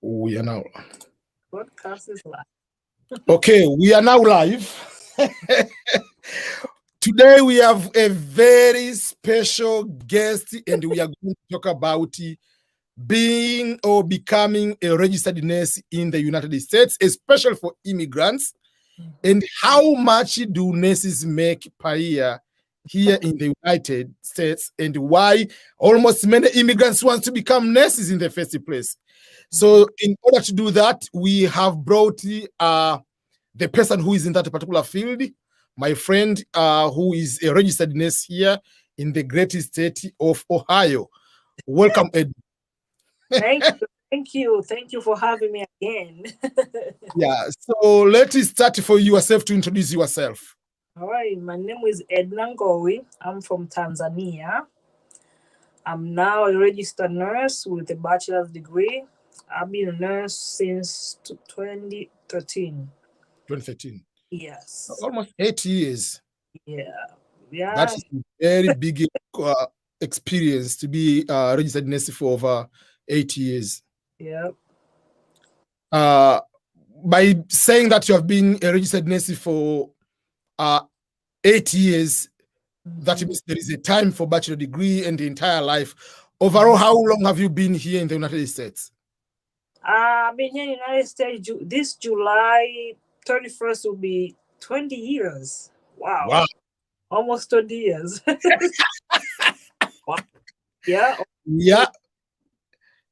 We are now. Broadcast is live. Okay, we are now live. Today we have a very special guest, and we are going to talk about being or becoming a registered nurse in the United States, especially for immigrants, and how much do nurses make per year here in the United States, and why almost many immigrants want to become nurses in the first place. So in order to do that, we have brought the person who is in that particular field, my friend who is a registered nurse here in the great state of Ohio. Welcome, Ed. Thank you for having me again. Yeah, so let's start for yourself to introduce yourself. All right, my name is Edna Ngowi. I'm from Tanzania. I'm now a registered nurse with a bachelor's degree. I've been a nurse since 2013. 2013. Yes. Almost 8 years. Yeah. That's a very big experience to be a registered nurse for over 8 years. Yeah. By saying that you have been a registered nurse for 8 years, that means there is a time for bachelor degree and the entire life. Overall, how long have you been here in the United States? I've been here in the United States. This July 31st will be 20 years. Wow. Almost 20 years. Wow. Yeah. Yeah.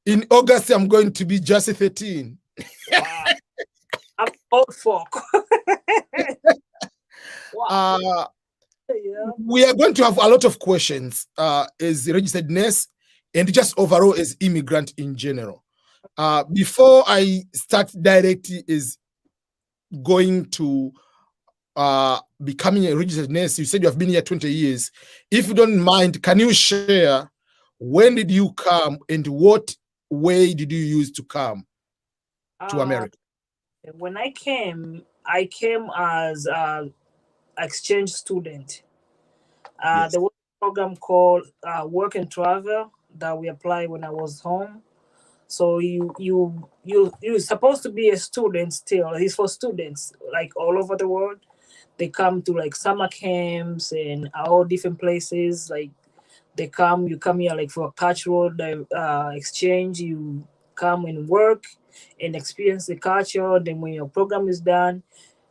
In August, I'm going to be just 13. Wow. I'm old folk. Wow. We are going to have a lot of questions as a registered nurse and just overall as immigrant in general. Before I start directly is going to becoming a registered nurse, you said you have been here 20 years. If you don't mind, can you share when did you come and what way did you use to come to America? When I came as an exchange student. Yes. There was a program called Work and Travel that we applied when I was home. So you're supposed to be a student still. It's for students like all over the world. They come to like summer camps and all different places. Like you come here like for a cultural exchange. You come and work and experience the culture. Then when your program is done,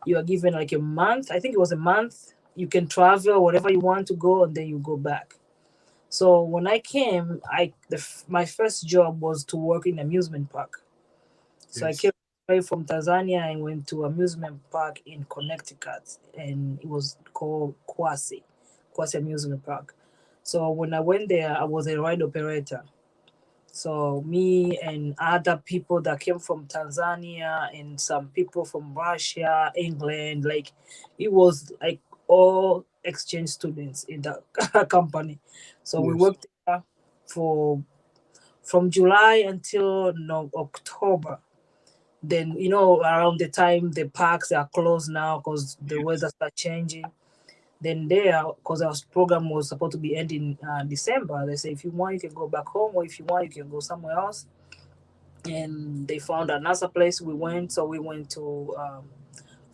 you are given like a month. I think it was a month. You can travel wherever you want to go, and then you go back. So when I came, my first job was to work in amusement park. So I came away from Tanzania and went to amusement park in Connecticut, and it was called Kwasi Amusement Park. So when I went there, I was a ride operator. So me and other people that came from Tanzania and some people from Russia, England, like it was like all exchange students in the company. So we worked there from July until October. Then around the time the parks are closed now because the weather start changing. Then there, because our program was supposed to be ending December, they say if you want you can go back home, or if you want you can go somewhere else. And they found another place we went, so we went to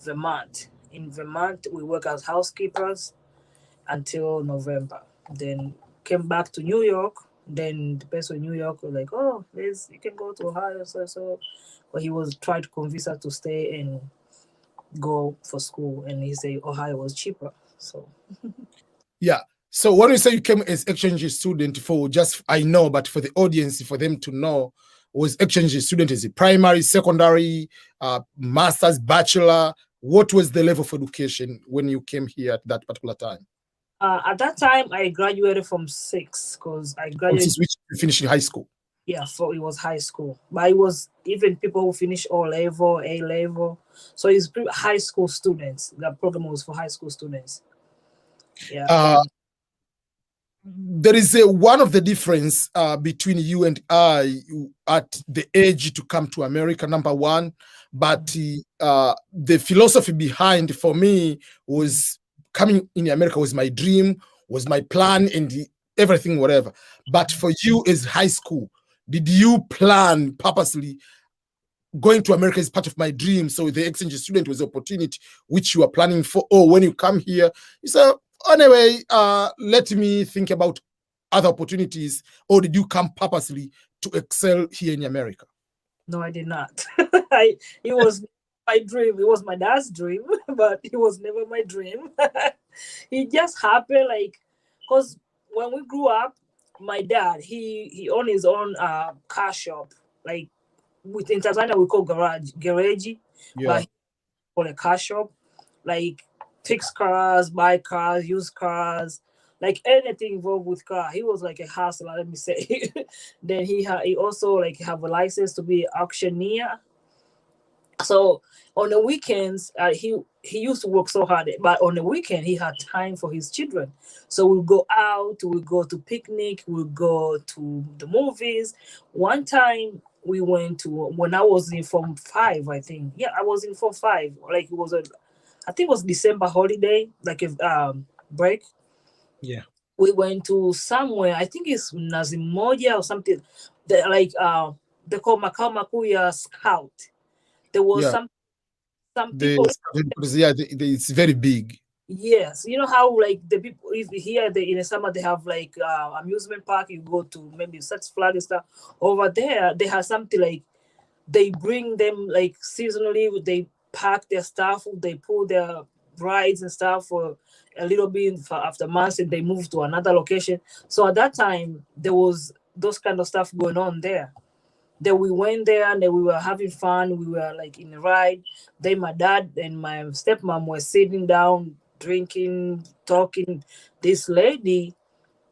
Vermont. In Vermont, we work as housekeepers until November. Then came back to New York. Then the person in New York was like, "Oh, you can go to Ohio." So, but he was trying to convince her to stay and go for school, and he said Ohio was cheaper. So, yeah. So when you say you came as exchange student I know, but for the audience, for them to know, was exchange student is it primary, secondary, master's, bachelor? What was the level of education when you came here at that particular time? At that time, I graduated from 6 because I graduated. Which you finished in high school? Yeah, so it was high school. But it was even people who finished O level, A level. So it's high school students. That program was for high school students. Yeah. There is one of the difference between you and I at the age to come to America, number one. But the philosophy behind for me was coming in America was my dream, was my plan, and everything, whatever. But for you as high school, did you plan purposely going to America is part of my dream. So the exchange student was the opportunity which you are planning for. Or when you come here, you say, anyway, let me think about other opportunities. Or did you come purposely to excel here in America? No, I did not. It was my dream. It was my dad's dream, but it was never my dream. It just happened, like, because when we grew up, my dad, he owned his own car shop. Like, in Tanzania we call garage, Yeah. but he called a car shop. Like, fix cars, buy cars, use cars, like anything involved with car. He was like a hustler, let me say. Then he also like have a license to be auctioneer. So on the weekends, he used to work so hard, but on the weekend he had time for his children. So we'll go out, we'll go to picnic, we'll go to the movies. One time we went to, when I was in Form 5, I think. Yeah, I was in Form 5. Like, it was I think it was December holiday, like a break. Yeah. We went to somewhere, I think it's Nazimoja or something. They call Makao Makuu ya Scout. There was Yeah. some people. Yeah, it's very big. Yes, you know how like the people, if here in the summer they have like amusement park. You go to maybe Six Flags and stuff. Over there, they have something like they bring them like seasonally. They pack their stuff. They pull their rides and stuff for a little bit for after months, and they move to another location. So at that time, there was those kind of stuff going on there. Then we went there and then we were having fun. We were like in a ride. Then my dad and my stepmom were sitting down, drinking, talking. This lady,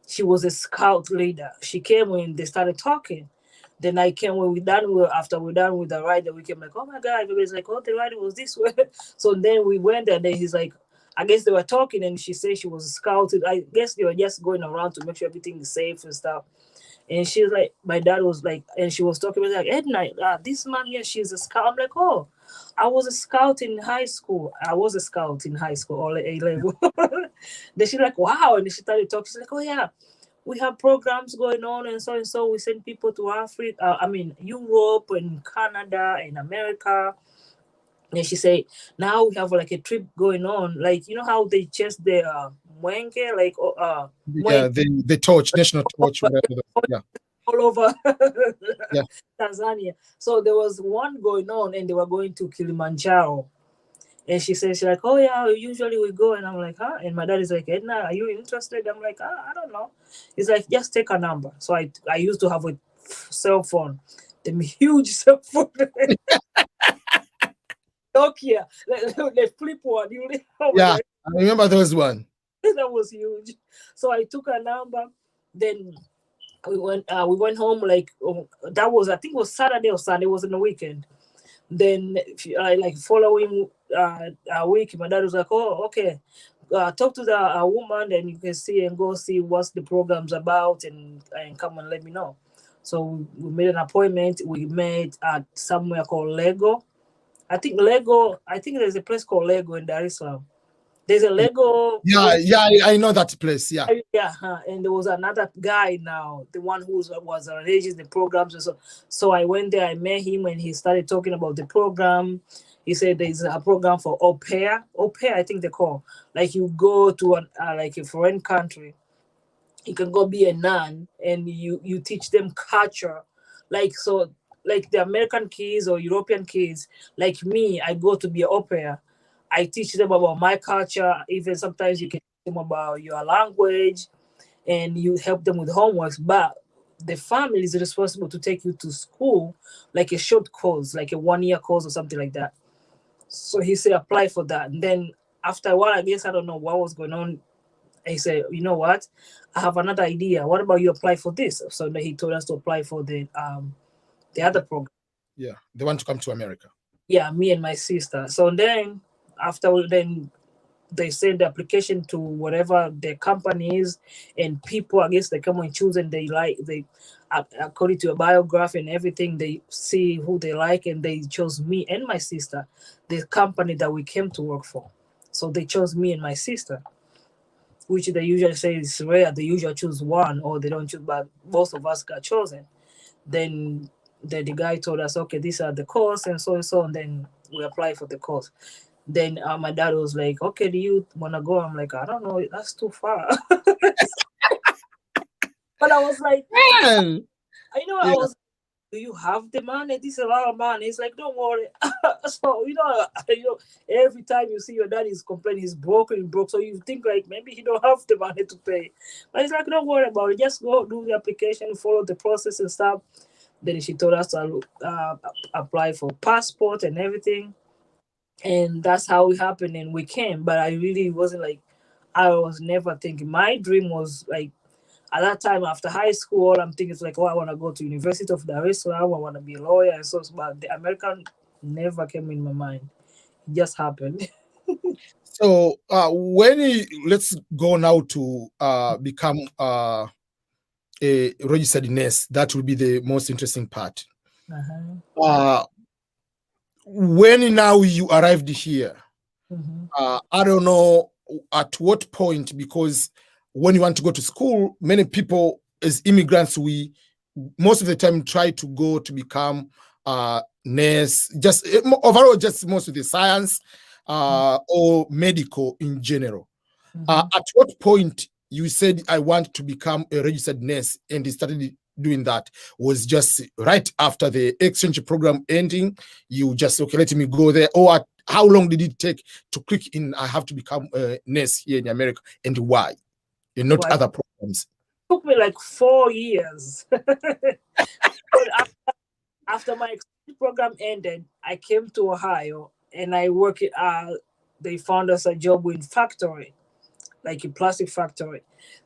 she was a scout leader. She came when they started talking. Then I came when after we're done with the ride, then we came like, oh my God, everybody's like, oh, the ride was this way. So then we went there, then he's like, I guess they were talking and she said she was scouted. I guess they were just going around to make sure everything is safe and stuff. And she was like, my dad was like, and she was talking about like, Edna, this man here, she's a scout. I'm like, oh, I was a scout in high school. I was a scout in high school, all A level. Then she's like, wow. And then she started talking. She's like, oh yeah, we have programs going on and so and so. We send people to Africa, Europe and Canada and America. And she said, now we have like a trip going on. Like, you know how they chase the mwenge, like Yeah, the torch, national torch, whatever. Yeah. All over Yeah. Tanzania. So there was one going on and they were going to Kilimanjaro. And she says, she's like, oh yeah, usually we go. And I'm like, huh? And my dad is like, Edna, are you interested? I'm like, I don't know. He's like, just take a number. So I used to have a cell phone, the huge cell phone. Nokia, the flip one. Yeah, I remember those one. That was huge. So I took a number. Then we went home. Like that was, I think it was Saturday or Sunday. It was in the weekend. Then like following week, my dad was like, oh, okay. Talk to the woman, then you can see and go see what's the program's about, and come and let me know. So we made an appointment. We met at somewhere called Lego. I think there's a place called Lego in Dar es Salaam. There's a Lego. Yeah, I know that place. Yeah. Yeah, and there was another guy now, the one who was arranging the programs. And so I went there, I met him, and he started talking about the program. He said there's a program for au pair. Au pair, I think they call. Like you go to like a foreign country, you can go be a nun, and you teach them culture. Like, so like the American kids or European kids, like me, I go to be an au pair. I teach them about my culture. Even sometimes you can teach them about your language, and you help them with homeworks. But the family is responsible to take you to school, like a short course, like a 1-year course or something like that. So he said, apply for that. And then after a while, I guess I don't know what was going on. He said, you know what? I have another idea. What about you apply for this? So then he told us to apply for the other program. Yeah, they want to come to America. Yeah, me and my sister. So then they send the application to whatever the company is, and people, I guess, they come and choose, and they according to a biography and everything, they see who they like, and they chose me and my sister, the company that we came to work for. So they chose me and my sister, which they usually say is rare. They usually choose one, or they don't choose, but both of us got chosen. Then Then the guy told us, okay, these are the course and so and so, and then we apply for the course. Then my dad was like, okay, do you want to go? I'm like, I don't know, that's too far. But I was like, Man. I Yeah. was, do you have the money? This is a lot of money. He's like, don't worry. So, every time you see your dad is complaining, he's broken, he's broke. So you think like maybe he don't have the money to pay. But he's like, don't worry about it. Just go do the application, follow the process and stuff. Then she told us to apply for passport and everything. And that's how it happened. And we came. But I really wasn't like, I was never thinking. My dream was like, at that time after high school, all I'm thinking is like, oh, I want to go to University of Dar es Salaam. I want to be a lawyer. And so, but the American never came in my mind. It just happened. So let's go now to become a registered nurse. That will be the most interesting part. When now you arrived here, I don't know at what point, because when you want to go to school, many people as immigrants, we most of the time try to go to become nurse, just overall, just most of the science or medical in general. At what point you said, I want to become a registered nurse, and you started doing that? Was just right after the exchange program ending, you just, okay, let me go there? Or how long did it take to click in, I have to become a nurse here in America, and why? And not other programs. It took me like 4 years. But after my exchange program ended, I came to Ohio and I worked they found us a job in factory, like a plastic factory.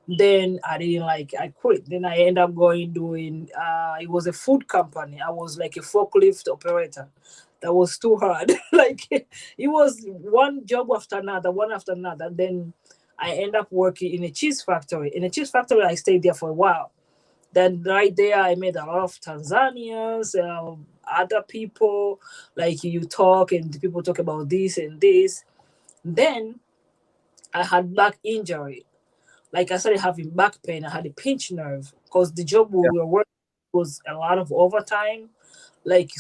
Then I didn't like, I quit. Then I ended up doing it was a food company. I was like a forklift operator. That was too hard. Like it was one job after another, one after another. Then I ended up working in a cheese factory. In a cheese factory, I stayed there for a while. Then right there, I met a lot of Tanzanians, other people. Like you talk and people talk about this and this. Then I had back injury. Like I started having back pain. I had a pinched nerve because the job we were working was a lot of overtime. Like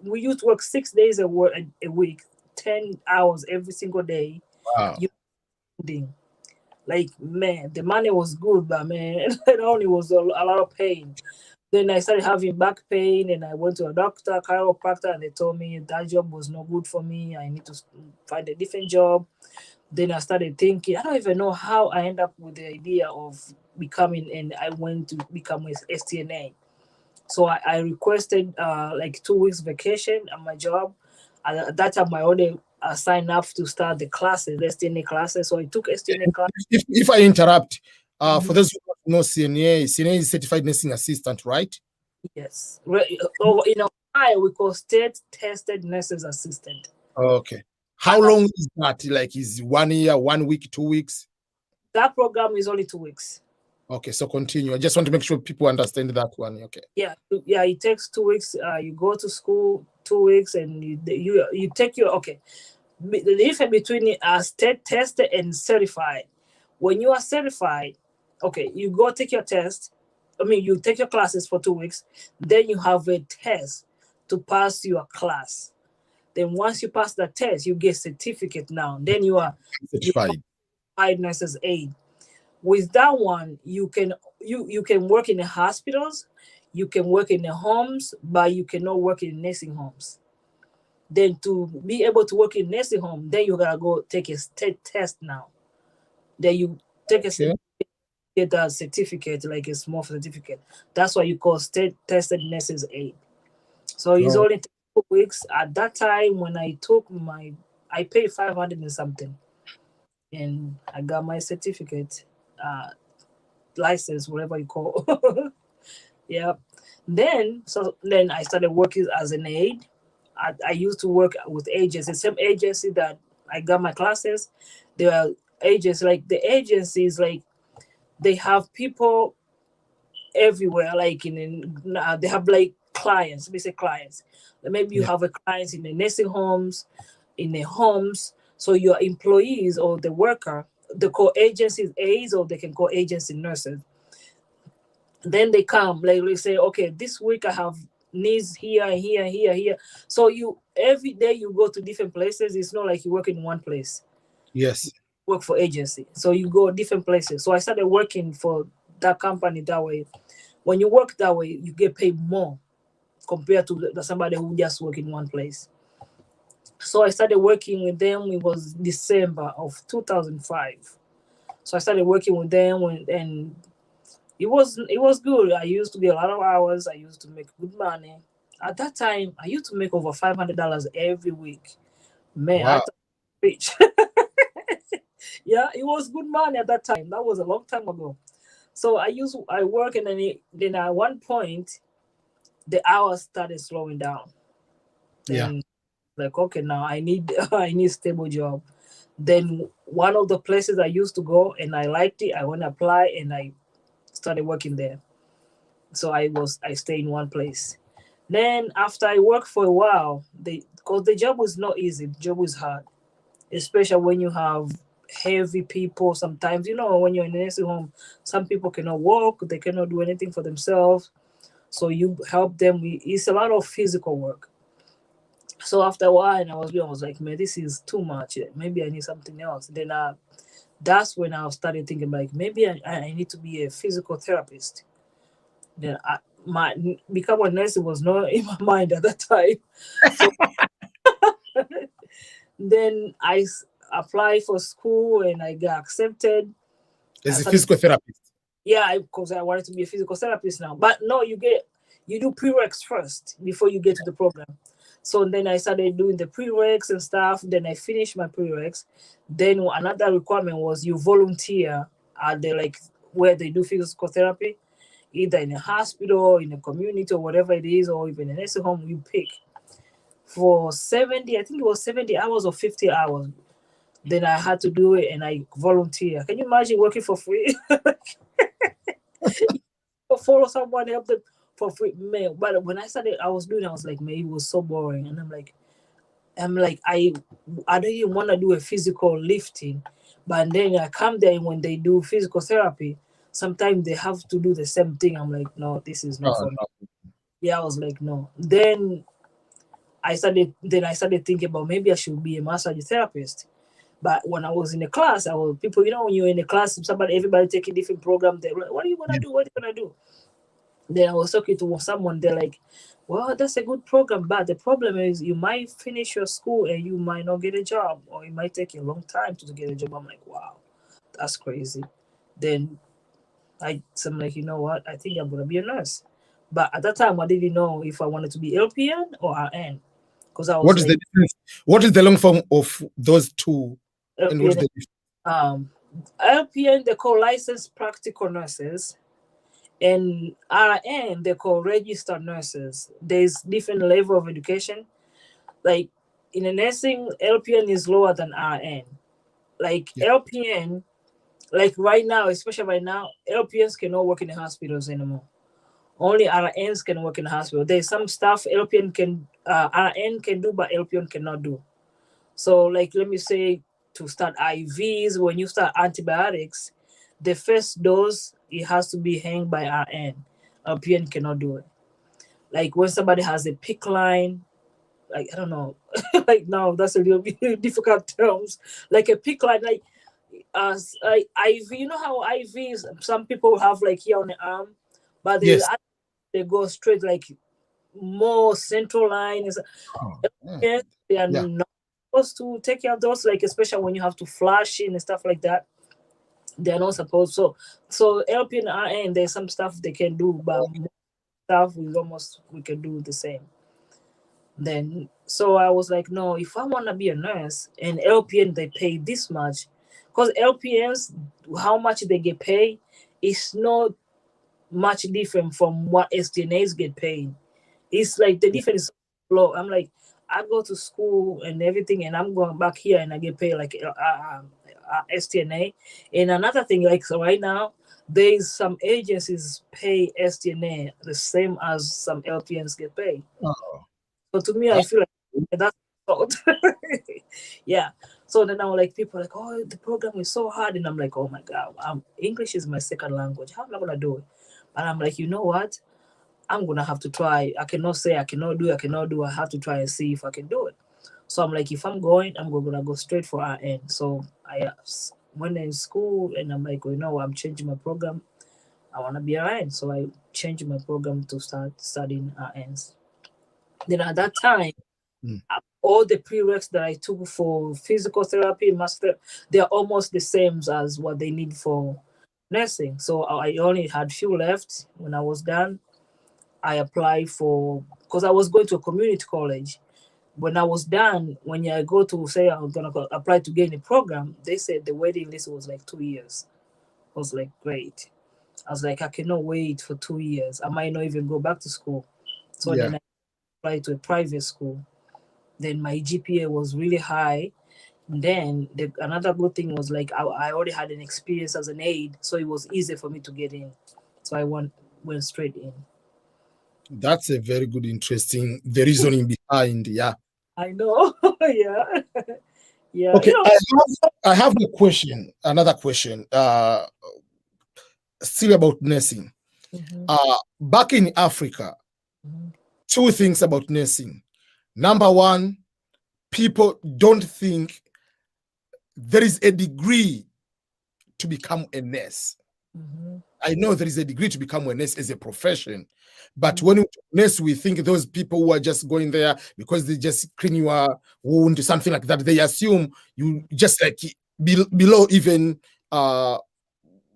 we used to work 6 days a week, 10 hours every single day. Wow. Like, man, the money was good, but man, it only was a lot of pain. Then I started having back pain, and I went to a doctor, chiropractor, and they told me that job was no good for me. I need to find a different job. Then I started thinking, I don't even know how I ended up with the idea of becoming, and I went to become a STNA. So I requested like 2 weeks vacation at my job. At that time, I already signed up to start the classes, STNA classes. So I took STNA classes. If I interrupt, for those who don't know, CNA is Certified Nursing Assistant, right? Yes. In Ohio, we call State Tested Nurses Assistant. Okay. How long is that? Like, is 1 year, 1 week, 2 weeks? That program is only 2 weeks. Okay, so continue. I just want to make sure people understand that one. Okay. Yeah, it takes 2 weeks. You go to school 2 weeks, and you take your The difference between state tested and certified. When you are certified, okay, you go take your test. You take your classes for 2 weeks. Then you have a test to pass your class. Then once you pass the test, you get certificate now. Then you are certified nurses aid. With that one, you can work in the hospitals, you can work in the homes, but you cannot work in nursing homes. Then to be able to work in nursing home, then you gotta go take a state test now. Then you take get a certificate, like a small certificate. That's why you call state tested nurses aid. So it's only 2 weeks. At that time, when I took I paid 500 and something, and I got my certificate, license, whatever you call. Yeah. Then I started working as an aide. I used to work with agencies, the same agency that I got my classes. There are agents, like the agencies, like they have people everywhere, like they have like clients, basic clients. Maybe you have a clients in the nursing homes, in the homes. So your employees or the worker, they call agencies aides, or they can call agency nurses. Then they come, like we say, okay, this week I have needs here and here and here. So you every day you go to different places. It's not like you work in one place. Yes. Work for agency, so you go different places. So I started working for that company that way. When you work that way, you get paid more compared to somebody who just work in one place. So I started working with them. It was December of 2005. So I started working with them and it was good. I used to get a lot of hours. I used to make good money. At that time, I used to make over $500 every week. Man, I Wow. thought rich. Yeah, it was good money at that time. That was a long time ago. So I work and then at one point the hours started slowing down. Yeah. Then like okay, now I need I need stable job. Then one of the places I used to go and I liked it, I went to apply and I started working there. So I stay in one place. Then after I worked for a while, because the job was not easy, the job was hard, especially when you have heavy people. Sometimes when you're in a nursing home, some people cannot walk, they cannot do anything for themselves. So you help them. It's a lot of physical work. So after a while, and I was like, man, this is too much. Maybe I need something else. Then that's when I started thinking like maybe I need to be a physical therapist. Then my become a nurse was not in my mind at that time. So then applied for school and I got accepted. I As a started, physical therapist. yeah, because I wanted to be a physical therapist now. But no, you do prereqs first before you get to the program. So then I started doing the prereqs and stuff. Then I finished my prereqs. Then another requirement was you volunteer at the like where they do physical therapy, either in a hospital, in a community, or whatever it is, or even a nursing home. You pick for 70. I think it was 70 hours or 50 hours. Then I had to do it and I volunteer. Can you imagine working for free? Follow someone, help them for free, man. But when I started, I was doing. I was like, man, it was so boring, and I'm like, I don't even want to do a physical lifting, but then I come there and when they do physical therapy, sometimes they have to do the same thing. I'm like, no, this is not Oh, for me. no. Yeah, I was like, no. Then I started thinking about maybe I should be a massage therapist. But when I was in the class, I was people, when you're in the class, everybody taking different program. They're like, what are you gonna Yeah. do? What are you gonna do? Then I was talking to someone, they're like, well, that's a good program, but the problem is you might finish your school and you might not get a job, or it might take you a long time to get a job. I'm like, wow, that's crazy. Then I'm like, you know what? I think I'm gonna be a nurse. But at that time, I didn't know if I wanted to be LPN or RN, because I was What is the like, difference? What is the long form of those two? And what is LPN, the difference? LPN they call licensed practical nurses, and RN they call registered nurses. There's different level of education. Like in a nursing, LPN is lower than RN. Like Yeah. LPN, like right now, especially right now, LPNs cannot work in the hospitals anymore. Only RNs can work in the hospital. There's some stuff RN can do, but LPN cannot do. So, like, let me say to start IVs, when you start antibiotics, the first dose it has to be hanged by RN. LPN cannot do it. Like when somebody has a PIC line, like I don't know, like now that's a little bit difficult terms. Like a PIC line, like IV. You know how IVs some people have like here on the arm, but Yes. they go straight like more central line. Oh, Yes, they are yeah. not supposed to take care of those, like especially when you have to flash in and stuff like that. They are not supposed. So LP and RN, there's some stuff they can do, but most stuff we can do the same. Then so I was like, no, if I want to be a nurse and LPN they pay this much, because LPNs how much they get paid is not much different from what STNAs get paid. It's like the difference is low. I'm like, I go to school and everything, and I'm going back here and I get paid like STNA. And another thing, like so right now, there's some agencies pay STNA the same as some LPNs get paid. Oh, So to me, I that's feel like good. that's fault. Yeah. So then I'm like, people are like, oh, the program is so hard, and I'm like, oh my god, English is my second language. How am I gonna do it? And I'm like, you know what? I'm gonna have to try. I cannot say I cannot do. I cannot do. I have to try and see if I can do it. So I'm like, if I'm going, I'm gonna go straight for RN. So I went in school, and I'm like, you know, I'm changing my program. I want to be RN, so I changed my program to start studying RNs. Then at that time, Mm. all the prereqs that I took for physical therapy, master, they're almost the same as what they need for nursing. So I only had few left. When I was done, I applied for, because I was going to a community college. When I was done, when I go to say I'm gonna apply to get in a program, they said the waiting list was like 2 years. I was like, great. I was like, I cannot wait for 2 years. I might not even go back to school. So Yeah. then I applied to a private school. Then my GPA was really high. And then another good thing was like I already had an experience as an aide, so it was easy for me to get in. So I went straight in. That's a very good, interesting, the reasoning behind. Yeah. I know. Yeah. Yeah. Okay. I have a question, another question, still about nursing. Mhm, Back in Africa, mhm, two things about nursing. Number one, people don't think there is a degree to become a nurse. mhm, I know there is a degree to become a nurse as a profession, but mhm. when we nurse, we think those people who are just going there because they just clean your wound, something like that. They assume you just like below even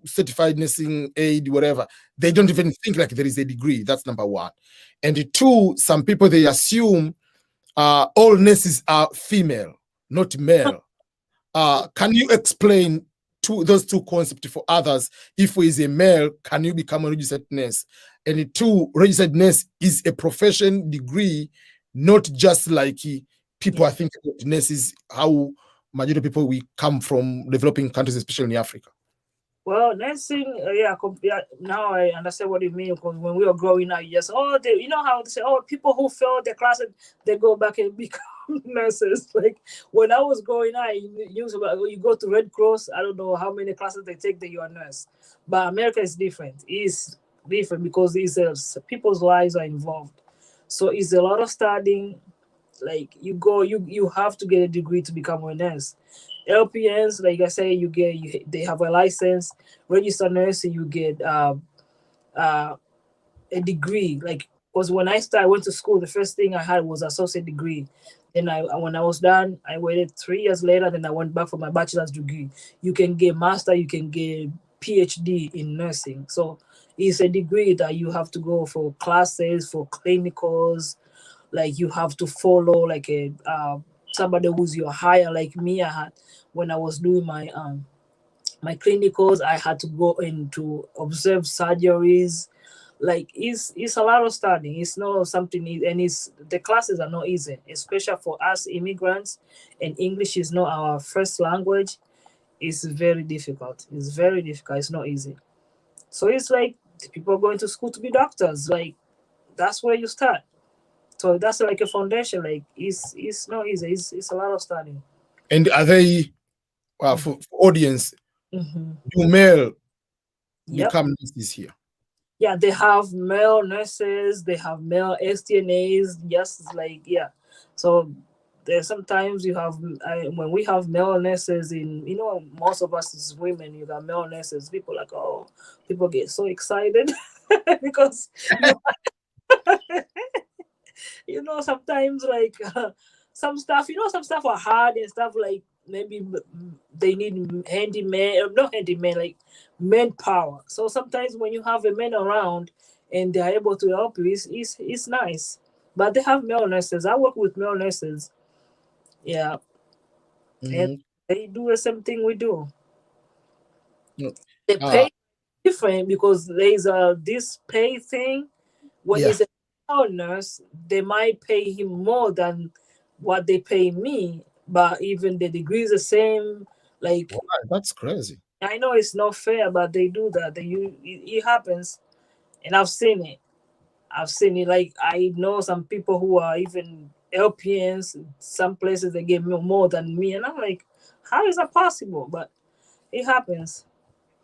certified nursing aid, whatever. They don't even think like there is a degree. That's number one. And two, some people they assume all nurses are female, not male. Can you explain those two concepts for others? If we is a male, can you become a registered nurse? And two, registered nurse is a profession degree, not just like people Yeah. are thinking of nurses, how majority of people we come from developing countries, especially in Africa. Well, nursing, yeah, yeah, now I understand what you mean. Because when we were growing up, you just, oh, they, you know how they say, oh, people who fail their classes, they go back and become nurses. Like when I was growing up, you go to Red Cross, I don't know how many classes they take that you're a nurse. But America is different. It's different because people's lives are involved. So it's a lot of studying. Like you have to get a degree to become a nurse. LPNs, like I say, they have a license. Registered nurse, you get uh, a degree. Like, because when I went to school, the first thing I had was associate degree. Then when I was done, I waited 3 years later. Then I went back for my bachelor's degree. You can get master, you can get PhD in nursing. So it's a degree that you have to go for classes, for clinicals. Like you have to follow like a somebody who's your higher. Like me, I had when I was doing my clinicals, I had to go in to observe surgeries. Like it's a lot of studying. It's not something and it's the classes are not easy, especially for us immigrants, and English is not our first language. It's very difficult. It's very difficult. It's not easy. So it's like people going to school to be doctors. Like that's where you start. So that's like a foundation. Like it's not easy. It's a lot of studying. And are they for audience, Mm-hmm. do male Yep. become nurses here? Yeah, they have male nurses. They have male STNAs. Just like yeah. So there's sometimes you have when we have male nurses in most of us is women. You got male nurses. People like people get so excited because you sometimes like some stuff are hard and stuff like maybe they need handyman, not handyman, like manpower. So sometimes when you have a man around and they're able to help you, it's nice. But they have male nurses. I work with male nurses. Yeah, and Mhm. they do the same thing we do. No. They Uh, pay different because there's this pay thing. When yeah. it's a male nurse, they might pay him more than what they pay me, but even the degree is the same. Like Wow, that's crazy. I know it's not fair, but they do that. It happens, and I've seen it. I've seen it. Like I know some people who are even LPNs. Some places they give me more than me, and I'm like, how is that possible? But it happens.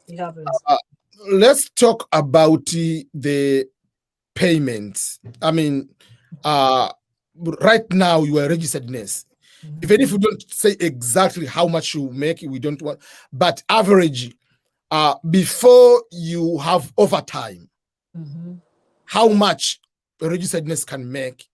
It happens. Let's talk about the payments. I mean, right now you are a registered nurse. Even if we don't say exactly how much you make, we don't want, but average, before you have overtime, how much a registered nurse can make.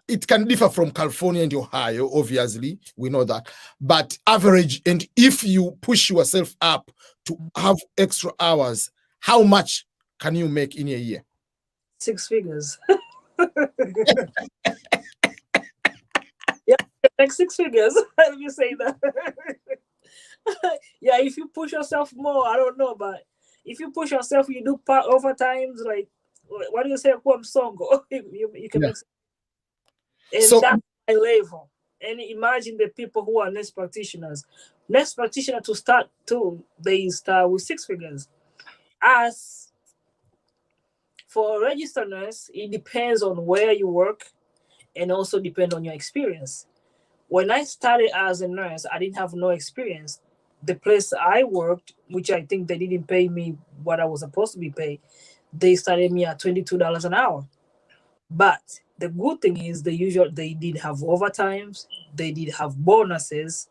It can differ from California and Ohio, obviously, we know that, but average, and if you push yourself up to have extra hours, how much can you make in a year? 6 figures. Yeah, like 6 figures. Let me say that. Yeah, if you push yourself more, I don't know, but if you push yourself, you do part overtimes, like what do you say, songo? You can Yeah. make, and So that's my level. And imagine the people who are nurse practitioners. Nurse practitioner to start too, they start with 6 figures. As for a registered nurse, it depends on where you work and also depend on your experience. When I started as a nurse, I didn't have no experience. The place I worked, which I think they didn't pay me what I was supposed to be paid, they started me at $22 an hour. But the good thing is they did have overtimes, they did have bonuses,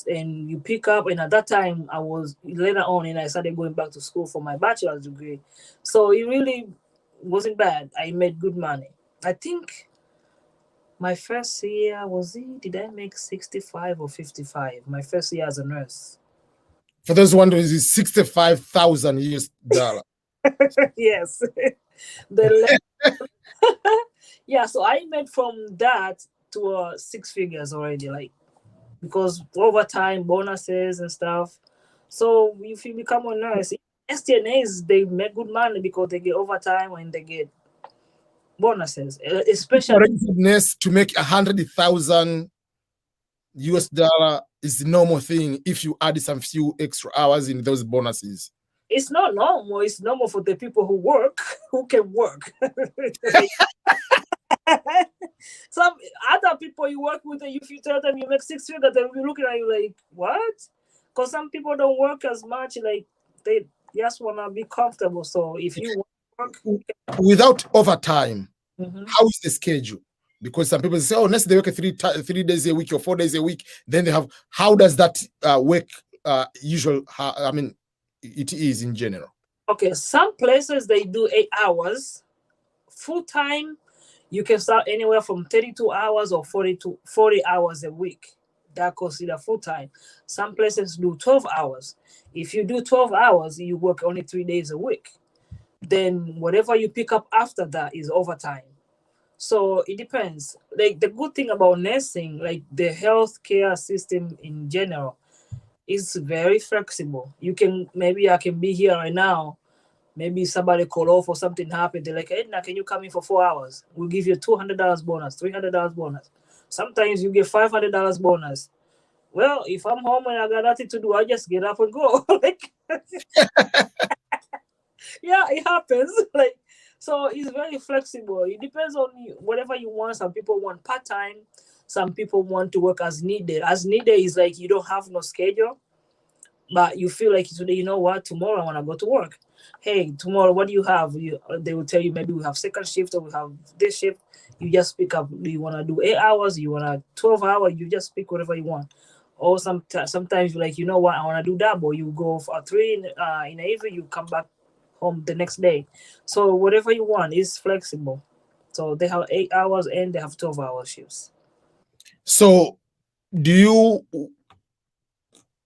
and you pick up. And at that time, I was later on, and I started going back to school for my bachelor's degree. So it really wasn't bad. I made good money. I think my first year was it? Did I make 65 or 55? My first year as a nurse. for those wondering, it's 65,000 US dollar. Yes. The yeah, so I made from that to 6 figures already, like because overtime bonuses and stuff. So if you become a nurse, STNAs they make good money because they get overtime and they get bonuses, especially Readiness to make 100,000 US dollar is the normal thing if you add some few extra hours in those bonuses. it's not normal. It's normal for the people who work, who can work. Some other people you work with, if you tell them you make 6 figures, they'll be looking at you like, what? Because some people don't work as much, like they just want to be comfortable. So if you work without overtime, Mhm. how is the schedule? Because some people say, oh, unless they work 3 days a week or 4 days a week, then they have, how does that work usual? I mean, it is in general. Okay, some places they do 8 hours full time. You can start anywhere from 32 hours or 40 hours a week. That consider full time. Some places do 12 hours. If you do 12 hours, you work only 3 days a week. Then whatever you pick up after that is overtime. So it depends. Like the good thing about nursing, like the healthcare system in general, is very flexible. You can maybe I can be here right now. Maybe somebody call off or something happened. They're like, Edna, can you come in for 4 hours? We'll give you $200 bonus, $300 bonus. Sometimes you get $500 bonus. Well, if I'm home and I got nothing to do, I just get up and go. Like, yeah, it happens. Like, so it's very flexible. It depends on you, whatever you want. Some people want part time. Some people want to work as needed. As needed is like you don't have no schedule, but you feel like today, you know what, tomorrow I want to go to work. Hey, tomorrow, what do you have? They will tell you maybe we have second shift or we have this shift. You just pick up. Do you want to do 8 hours? You want to 12 hours? You just pick whatever you want. Or sometimes you're like, you know what, I want to do double. You go for 3 in the evening. You come back home the next day. So whatever you want is flexible. So they have 8 hours and they have 12-hour shifts. So do you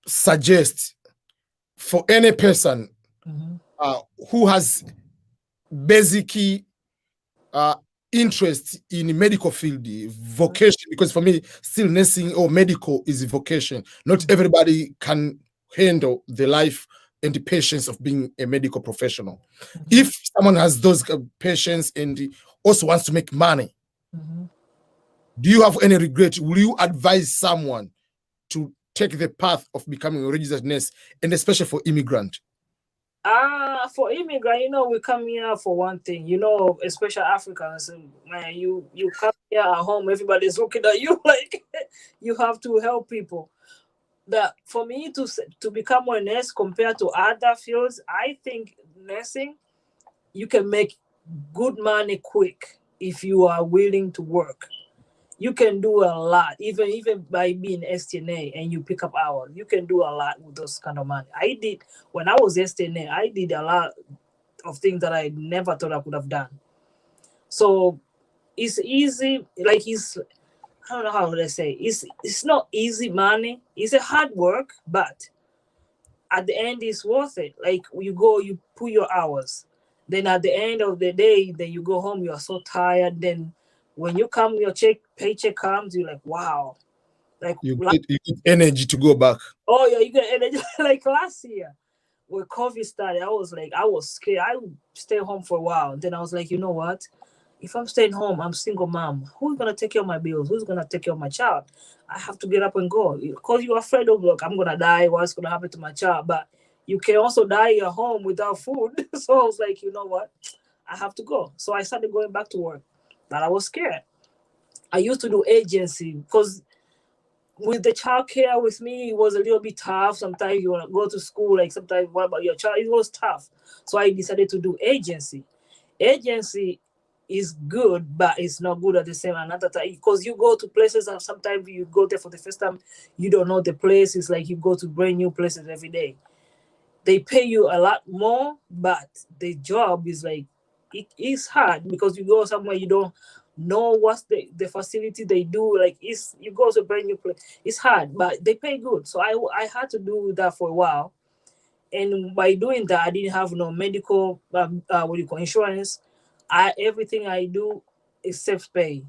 suggest for any person who has basic interest in medical field, vocation, because for me, still nursing or medical is a vocation. Not everybody can handle the life and the patience of being a medical professional. If someone has those patients and also wants to make money, do you have any regret? Will you advise someone to take the path of becoming a registered nurse, and especially for immigrant? For immigrant, we come here for one thing, especially Africans. Man, you come here at home, everybody's looking at you like you have to help people. That for me to become a nurse compared to other fields, I think nursing you can make good money quick if you are willing to work. You can do a lot, even by being STNA and you pick up hours. You can do a lot with those kind of money. I did when I was STNA. I did a lot of things that I never thought I could have done. So it's easy. Like I don't know how to say. It's not easy money. It's a hard work, but at the end it's worth it. Like you go, you put your hours. Then at the end of the day, then you go home. You are so tired. Then when you come, your paycheck comes. You're like, wow. Like you get energy to go back. oh yeah, you get energy. Like last year when COVID started, I was scared. I would stay home for a while. Then I was like, you know what? If I'm staying home, I'm single mom. Who's gonna take care of my bills? Who's gonna take care of my child? I have to get up and go because you're afraid of look, I'm gonna die. What's gonna happen to my child? But you can also die at home without food. So I was like, you know what? I have to go. So I started going back to work, but I was scared. I used to do agency because with the childcare with me, it was a little bit tough. Sometimes you want to go to school, like sometimes what about your child? It was tough. So I decided to do agency. Agency is good, but it's not good at the same another time because you go to places and sometimes you go there for the first time, you don't know the place. It's like you go to brand new places every day. They pay you a lot more, but the job is like it is hard because you go somewhere you don't know what's the facility they do. Like it's you go to a brand new place. It's hard, but they pay good. So I had to do that for a while, and by doing that, I didn't have no medical what do you call insurance. I everything I do is self pay.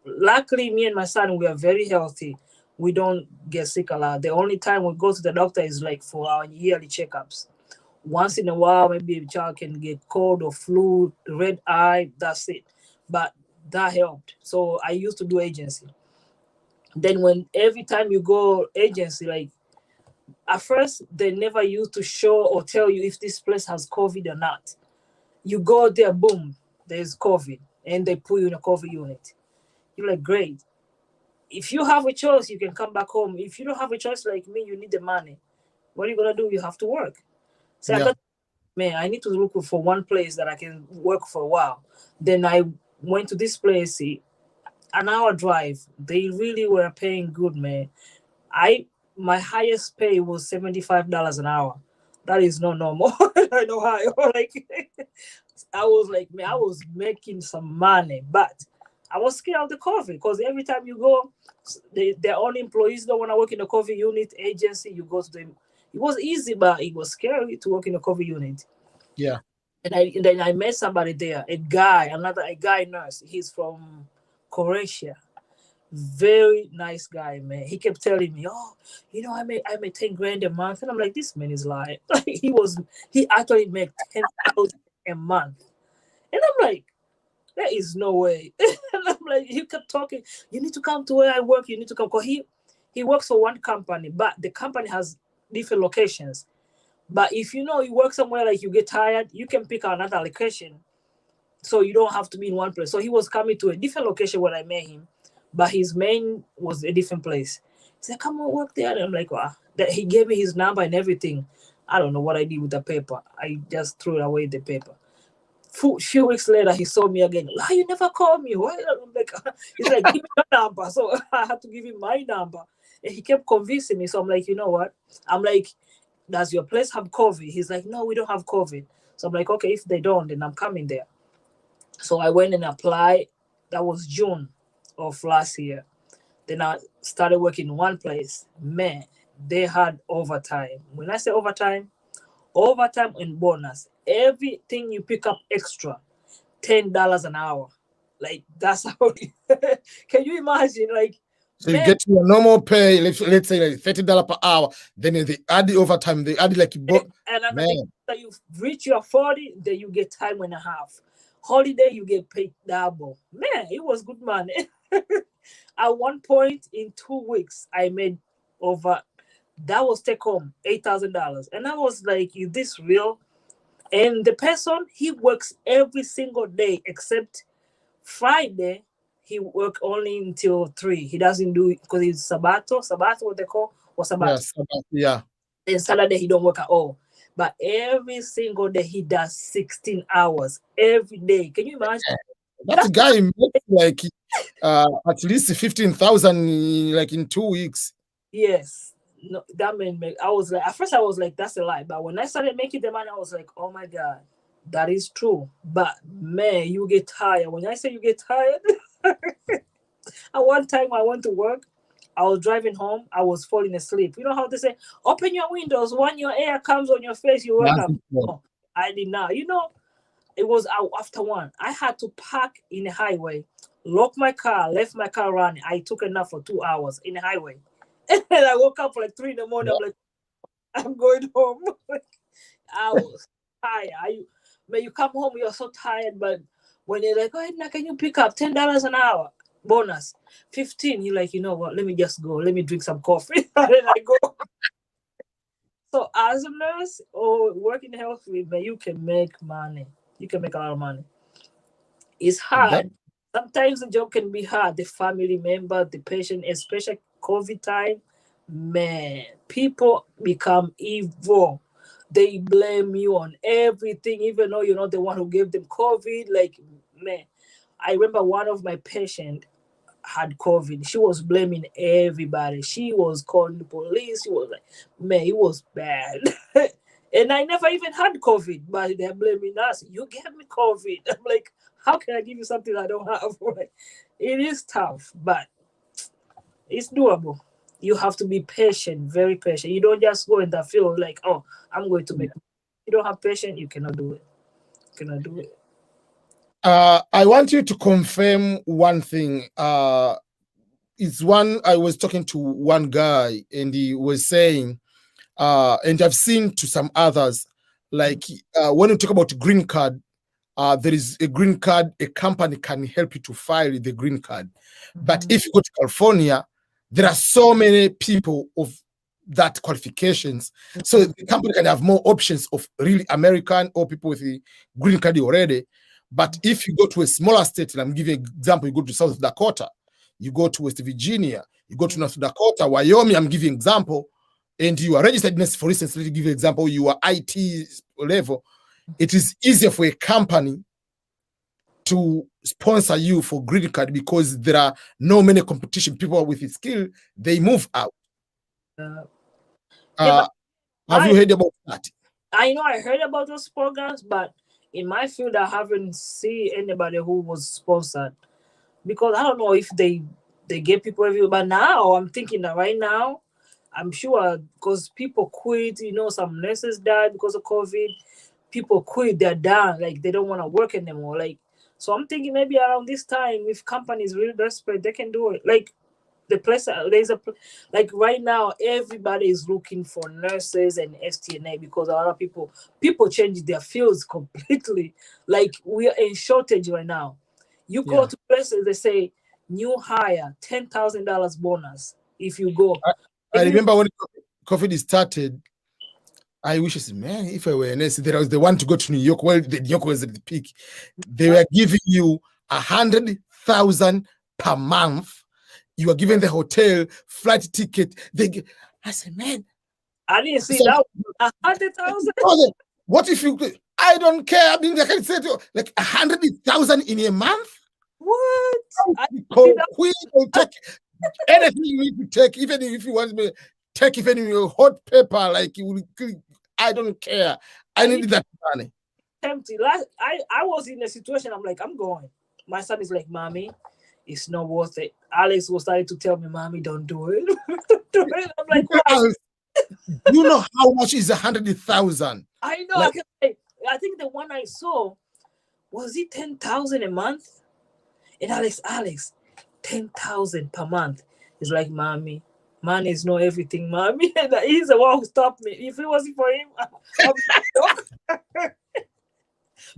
Luckily, me and my son we are very healthy. We don't get sick a lot. The only time we go to the doctor is like for our yearly checkups. Once in a while, maybe a child can get cold or flu, red eye. That's it. But that helped. So I used to do agency. Then when every time you go agency, like at first they never used to show or tell you if this place has COVID or not. You go there, boom, there's COVID, and they put you in a COVID unit. You're like, great. If you have a choice, you can come back home. If you don't have a choice like me, you need the money. What are you gonna do? You have to work. So I Yeah. got man, I need to look for one place that I can work for a while. Then I went to this place, an hour drive. They really were paying good, man. I my highest pay was $75 an hour. That is not normal. I know how. Like I was like, man, I was making some money, but I was scared of the COVID because every time you go, their own employees don't want to work in a COVID unit agency. You go to them. It was easy, but it was scary to work in a COVID unit. Yeah. And then I met somebody there, a guy nurse. He's from Croatia. Very nice guy, man. He kept telling me, "Oh, I made 10 grand a month," and I'm like, "This man is lying." Like he actually made 10,000 a month, and I'm like, "There is no way." And I'm like, he kept talking. You need to come to where I work. You need to come. Cause he works for one company, but the company has different locations. But if you know you work somewhere like you get tired, you can pick another location so you don't have to be in one place. So he was coming to a different location when I met him, but his main was a different place. He said, "Come on, work there." And I'm like, wow. That he gave me his number and everything. I don't know what I did with the paper. I just threw away the paper. Few weeks later, he saw me again. Why you never call me? Why? I'm like, he's like, "Give me your number." So I had to give him my number, and he kept convincing me. So I'm like, you know what? I'm like, does your place have COVID? He's like, no, we don't have COVID. So I'm like, okay, if they don't, then I'm coming there. So I went and applied. That was June of last year. Then I started working in one place. Man, they had overtime. When I say overtime, overtime and bonus. Everything you pick up extra, $10 an hour. Like that's how. Can you imagine? Like, So you man, get your normal pay, let's say like $30 per hour. Then they add the overtime. They add it like another thing man. that you reach your 40, then you get time and a half. Holiday, you get paid double. Man, it was good money. At one point in 2 weeks, I made over that was take home $8,000. And I was like, is this real? And the person he works every single day except Friday, he work only until 3. He doesn't do it because it's Sabato, what they call, or Sabato. Yeah. And Saturday he don't work at all. But every single day he does 16 hours every day. Can you imagine? That guy makes like at least 15,000 like in 2 weeks. Yes. No, that man make. I was like, at first I was like, that's a lie. But when I started making the money, I was like, oh my god, that is true. But man, you get tired. When I say you get tired, at one time I went to work. I was driving home. I was falling asleep. You know how they say, open your windows. When your air comes on your face, you wake up. No, I did not. You know, it was after one. I had to park in the highway, lock my car, left my car running. I took a nap for 2 hours in the highway. And I woke up like 3 in the morning. I'm like, I'm going home. I was tired. When you come home, you're so tired. But when you're like, oh, Edna, can you pick up $10 an hour? Bonus 15. You're like, you know what? Let me just go. Let me drink some coffee. And then I go. So as a nurse or working in health field, man, you can make money. You can make a lot of money. It's hard. Sometimes the job can be hard. The family member, the patient, especially COVID time, man, people become evil. They blame you on everything, even though you're not the one who gave them COVID. Like, man, I remember one of my patients had COVID. She was blaming everybody. She was calling the police. She was like, man, it was bad. And I never even had COVID, but they're blaming us. You gave me COVID. I'm like, how can I give you something I don't have? It is tough, but it's doable. You have to be patient, very patient. You don't just go in the field like, oh, I'm going to make. You don't have patience, you cannot do it. You cannot do it. I want you to confirm one thing. It's one I was talking to one guy, and he was saying, and I've seen to some others, like when you talk about green card, there is a green card, a company can help you to file the green card. But if you go to California, there are so many people of that qualifications. So the company can have more options of really American or people with the green card already. But if you go to a smaller state, and I'm giving an example, you go to South Dakota, you go to West Virginia, you go to North Dakota, Wyoming, I'm giving example, and you are registered nurse, for instance, let me give you an example, you are IT level, it is easier for a company to sponsor you for green card because there are no many competition. People with skill, they move out. Have you heard about that? I know I heard about those programs, but in my field, I haven't seen anybody who was sponsored because I don't know if they get people everywhere. But now I'm thinking that right now, I'm sure because people quit. You know, some nurses died because of COVID. People quit. They're done. Like they don't want to work anymore. Like so, I'm thinking maybe around this time, if companies really desperate, they can do it. Like the place like right now everybody is looking for nurses and STNA because a lot of people change their fields completely. Like we are in shortage right now. You go to places, they say new hire $10,000 bonus if you go. I remember when COVID started, I wish I said, man, if I were a nurse, there was the one to go to New York. Well, New York was at the peak. They were giving you 100,000 per month. You are given the hotel, flight ticket. I said, man, I didn't see that 100,000. What if you? I don't care. I mean, I can say like 100,000 in a month. What? Will take anything you need to take, even if you want me take even your hot pepper, like you will. I don't care. I need that money. Empty. I was in a situation. I'm like, I'm going. My son is like, mommy, it's not worth it. Alex was starting to tell me, mommy, don't do it. Don't do it. I'm like, why? You know how much is 100,000? I know. Like, I think the one I saw was it 10,000 a month. And Alex, 10,000 per month. He's like, mommy, money is not everything, mommy. And he's the one who stopped me. If it wasn't for him,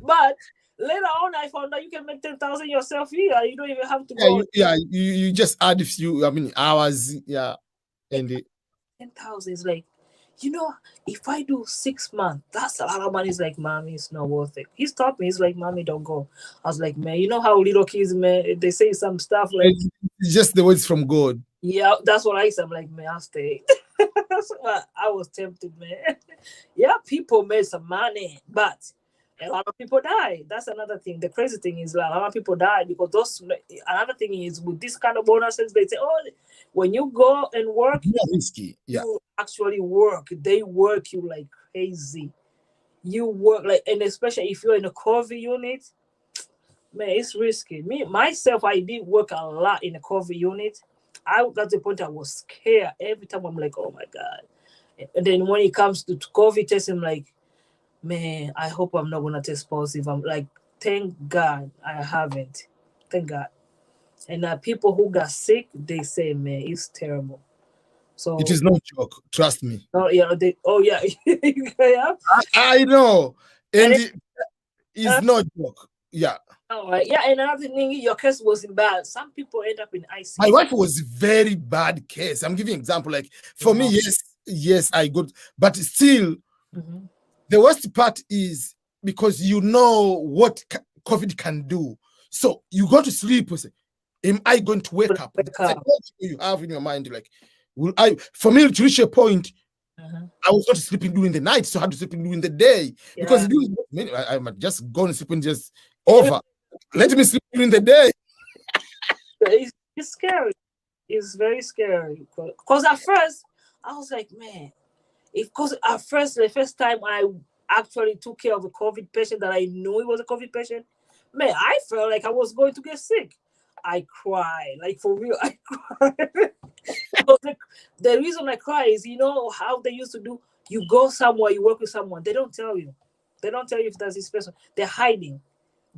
but later on, I found out you can make 10,000 yourself here. You don't even have to go. You just add a few, hours. Yeah. And 10,000 is like, if I do 6 months, that's a lot of money. He's like, mommy, it's not worth it. He stopped me. He's like, mommy, don't go. I was like, man, you know how little kids, man, they say some stuff like, it's just the words from God. Yeah, that's what I said. I'm like, man, I'll stay. I was tempted, man. Yeah, people made some money, but a lot of people die. That's another thing. The crazy thing is like, a lot of people die because those. Another thing is with this kind of bonuses, they say, oh, when you go and work, risky. Yeah, you actually work. They work you like crazy. You work like, and especially if you're in a COVID unit, man, it's risky. Me myself, I did work a lot in a COVID unit. I got to the point I was scared every time. I'm like, oh my god. And then when it comes to COVID test, I'm like, man, I hope I'm not gonna test positive. I'm like, thank God I haven't. Thank God. And people who got sick, they say, man, it's terrible. So it is no joke. Trust me. oh yeah, yeah. I know, And and it's no joke. Yeah. all right, yeah. And another thing, your case wasn't bad. Some people end up in ICU. My wife was very bad case. I'm giving example. Like for me, yes, I got, but still, the worst part is because you know what COVID can do. So you go to sleep and say, am I going to wake up? Like, what you have in your mind, like, will I? For me, to reach a point, I was not sleeping during the night, so I had to sleep during the day because I might just go and sleep and just over. Let me sleep during the day. It's scary. It's very scary because at first I was like, man, because at first the first time I actually took care of a COVID patient that I knew he was a COVID patient, man, I felt like I was going to get sick. I cried, like for real. I cried. The reason I cry is, you know how they used to do. You go somewhere, you work with someone. They don't tell you. They don't tell you if that's this person. They're hiding.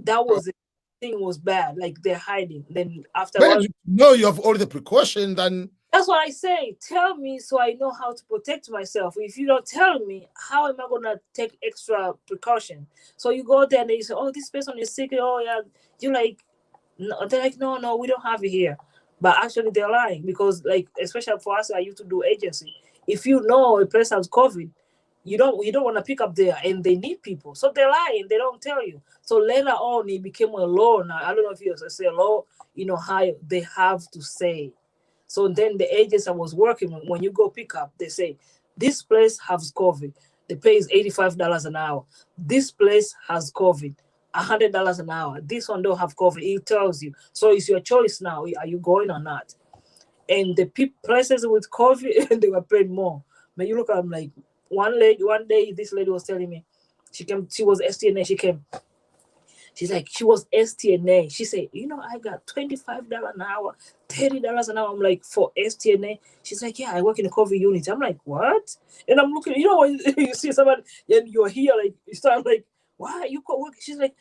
That was the thing was bad. Like they're hiding. Then after when you know you have all the precaution, then that's what I say. Tell me so I know how to protect myself. If you don't tell me, how am I gonna take extra precaution? So you go there and you say, "Oh, this person is sick." Oh yeah, you're like, no. They're like, "No, we don't have it here." But actually, they're lying because, like, especially for us, I used to do agency. If you know a place has COVID, you don't want to pick up there, and they need people, so they're lying. They don't tell you. So later on, it became a law. Now I don't know if you say a law. You know how they have to say. So then the agents I was working with, when you go pick up, they say, this place has COVID. The pay is $85 an hour. This place has COVID. $100 an hour. This one don't have COVID. It tells you. So it's your choice now. Are you going or not? And the places with COVID, they were paid more. But you look at them like, one day, this lady was telling me, she was STNA, she came. She's like, she was STNA. She said, you know, I got $25 an hour, $30 an hour. I'm like, for STNA? She's like, yeah, I work in a COVID unit. I'm like, what? And I'm looking, you know, when you see somebody and you're here, like, you start like, why you go work? She's like,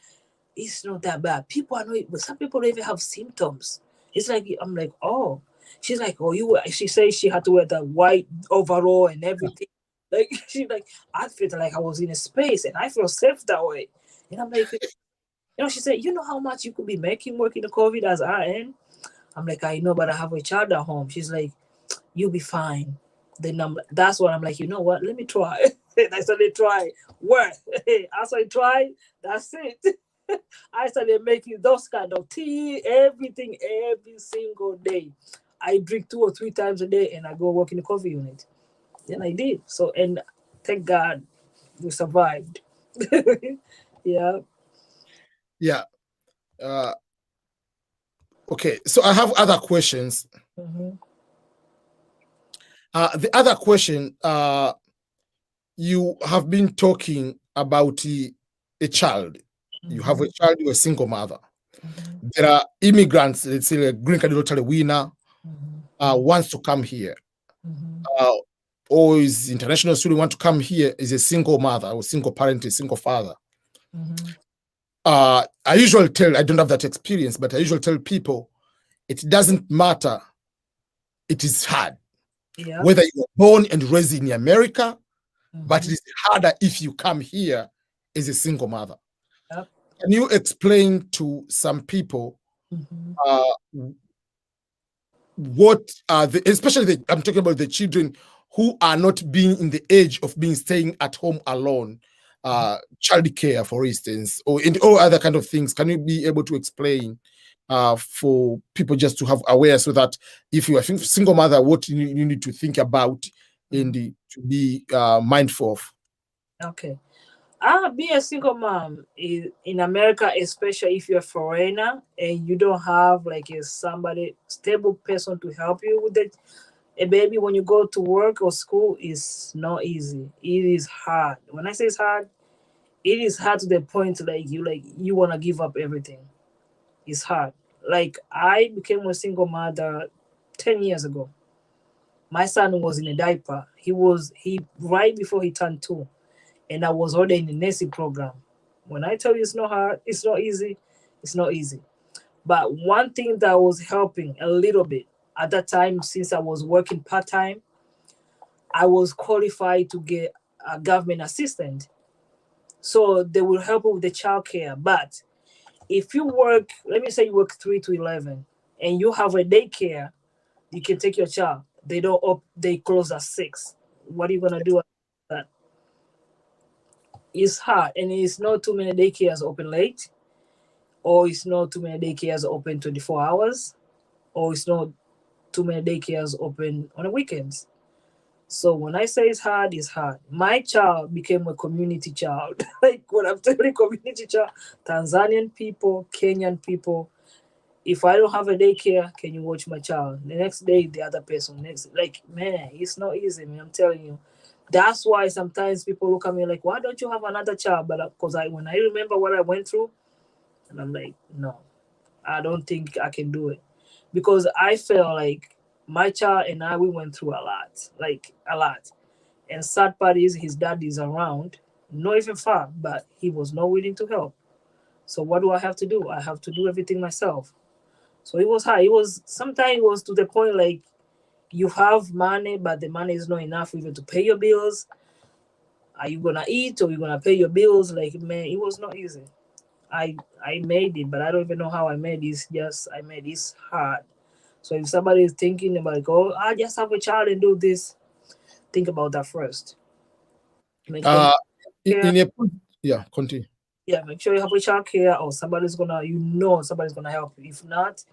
it's not that bad. People are not, but some people don't even have symptoms. It's like, I'm like, oh. She's like, oh, she says she had to wear the white overall and everything. Like, she's like, I felt like I was in a space and I feel safe that way. And I'm like, you know, she said, you know how much you could be making working the COVID as RN? I'm like, I know, but I have a child at home. She's like, you'll be fine. Then that's what I'm like, you know what? Let me try. I started try. Work. As I try, that's it. I started making those kind of tea, everything, every single day. I drink 2 or 3 times a day and I go work in the COVID unit. And I did. So, and thank God we survived. Yeah. Yeah. Okay. So I have other questions. The other question, you have been talking about a child. You have a child, you're a single mother. There are immigrants, let's say a green card lottery winner, wants to come here. Or is international student want to come here, is a single mother or single parent, a single father. I usually tell, I don't have that experience, but I usually tell people it doesn't matter. It is hard. Yeah. Whether you were born and raised in America, but it is harder if you come here as a single mother. Yep. Can you explain to some people what are especially I'm talking about the children who are not being in the age of being staying at home alone, child care, for instance, or in all other kind of things. Can you be able to explain for people just to have aware, so that if you are a single mother, what you need to think about and to be mindful of? Okay. Being a single mom in America, especially if you're a foreigner and you don't have like a somebody stable person to help you with it, a baby when you go to work or school is not easy. It is hard. When I say it's hard, it is hard to the point like you wanna give up everything. It's hard. Like I became a single mother 10 years ago. My son was in a diaper. He right before he turned 2, and I was already in the nursing program. When I tell you it's not hard, it's not easy, it's not easy. But one thing that was helping a little bit at that time, since I was working part time, I was qualified to get a government assistant. So they will help you with the childcare. But if you work, let me say you work 3 to 11, and you have a daycare, you can take your child. They don't they close at 6. What are you gonna do? That it's hard, and it's not too many daycares open late, or it's not too many daycares open 24 hours, or it's not too many daycares open on the weekends. So when I say it's hard, it's hard. My child became a community child. Like when I'm telling community child, Tanzanian people, Kenyan people. If I don't have a daycare, can you watch my child? The next day, the other person. Next, like man, it's not easy, man. I'm telling you. That's why sometimes people look at me like, "Why don't you have another child?" But because when I remember what I went through, and I'm like, no, I don't think I can do it, because I felt like my child and I we went through a lot, like a lot. And sad part is his dad is around, not even far, but he was not willing to help. So what do I have to do? I have to do everything myself. So it was hard. It was sometimes it was to the point like you have money, but the money is not enough even to pay your bills. Are you gonna eat or you gonna pay your bills? Like man, it was not easy. I made it, but I don't even know how I made it. It's just I made it. It's hard. So if somebody is thinking about like, oh, I just have a child and do this, think about that first. Make sure Uh, care. in a yeah, continue. Yeah, make sure you have a child care or somebody's gonna somebody's gonna help you. If not,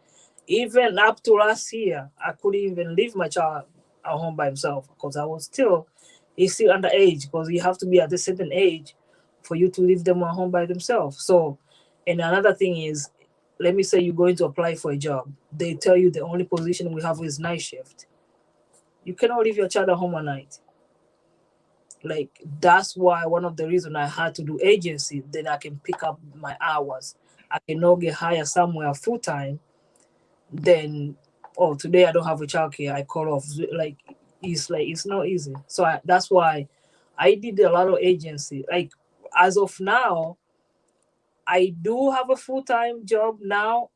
even up to last year, I couldn't even leave my child at home by himself because I was still he's still underage because you have to be at a certain age for you to leave them at home by themselves. So and another thing is let me say you're going to apply for a job. They tell you the only position we have is night shift. You cannot leave your child at home at night. Like that's why one of the reasons I had to do agency, then I can pick up my hours. I cannot get hired somewhere full time. Then oh today I don't have a childcare, I call off. Like it's not easy. So that's why I did a lot of agency. Like as of now, I do have a full time job now.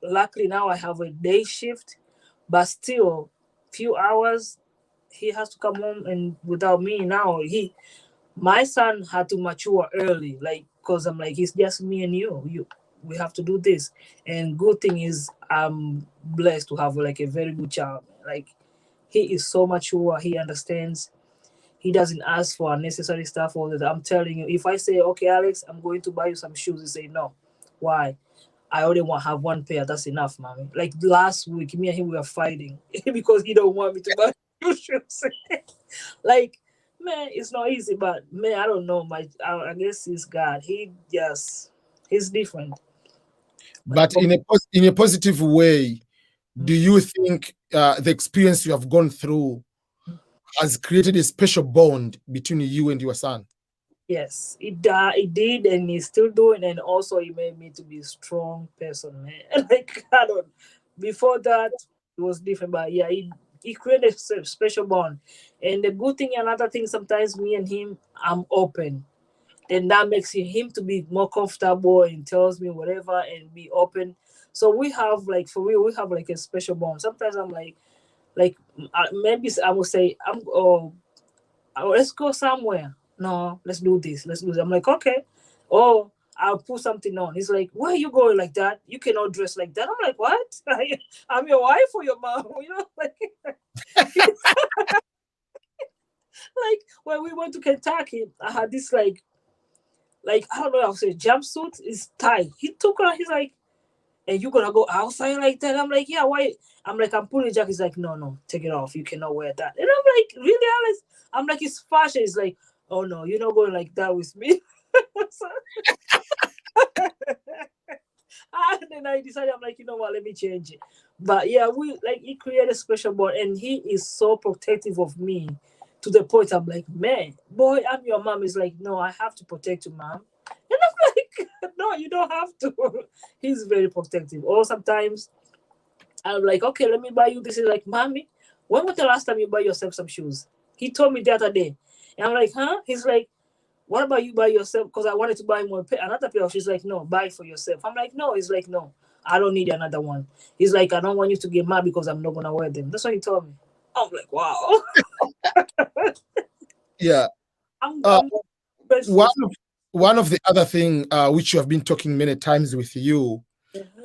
Luckily now I have a day shift, but still few hours he has to come home and without me now he my son had to mature early, like because I'm like it's just me and you we have to do this. And good thing is I'm blessed to have like a very good child. Like he is so mature, he understands, he doesn't ask for unnecessary stuff all the time. I'm telling you, if I say okay Alex, I'm going to buy you some shoes, he say no. Why? I only want to have one pair. That's enough, mommy. Like last week, me and him we were fighting because he don't want me to buy new shoes. Like, man, it's not easy, but man, I don't know. I guess it's God. He's different. Like, But in a positive way, do mm, you think the experience you have gone through has created a special bond between you and your son? yes, it did, and he's still doing, and also he made me to be a strong person, man. Like I don't. Before that, it was different, but yeah, he created a special bond. And the good thing, another thing, sometimes me and him, I'm open. Then that makes him to be more comfortable and tells me whatever and be open. So we have like for real, we have like a special bond. Sometimes I'm like maybe I will say let's go somewhere. No, let's do this. Let's do this. I'm like, okay. Oh, I'll put something on. He's like, where are you going like that? You cannot dress like that. I'm like, what? I'm your wife or your mom? You know, like, like when we went to Kentucky, I had this like I don't know, I'll say jumpsuit is tight. He took her, he's like, and you gonna go outside like that? I'm like, yeah, why? I'm like, I'm putting a jacket. He's like, no, take it off. You cannot wear that. And I'm like, really, Alice? I'm like, it's fashion. He's like, oh no, you're not going like that with me. So, and then I decided, I'm like, you know what, let me change it. But yeah, we like he created a special bond, and he is so protective of me to the point I'm like, man, boy, I'm your mom. Is like, no, I have to protect you, mom. And I'm like, no, you don't have to. He's very protective. Or sometimes I'm like, okay, let me buy you this. Is like, mommy, when was the last time you buy yourself some shoes? He told me the other day. And I'm like, huh? He's like, what about you buy yourself? Because I wanted to buy more another pair. She's like, no, buy it for yourself. I'm like, no. He's like, no, I don't need another one. He's like, I don't want you to get mad because I'm not gonna wear them. That's what he told me. I'm like, wow. Yeah. Uh, I'm grateful. one of one of the other thing which you have been talking many times with you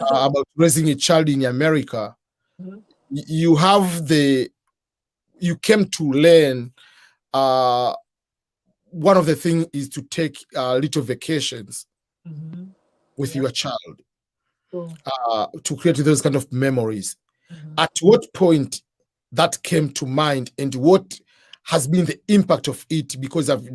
about raising a child in America, Mhm, you have you came to learn. Uh, one of the things is to take little vacations mhm. with Yeah. your child So, to create those kind of memories. mhm. At what point that came to mind, and what has been the impact of it? Because I've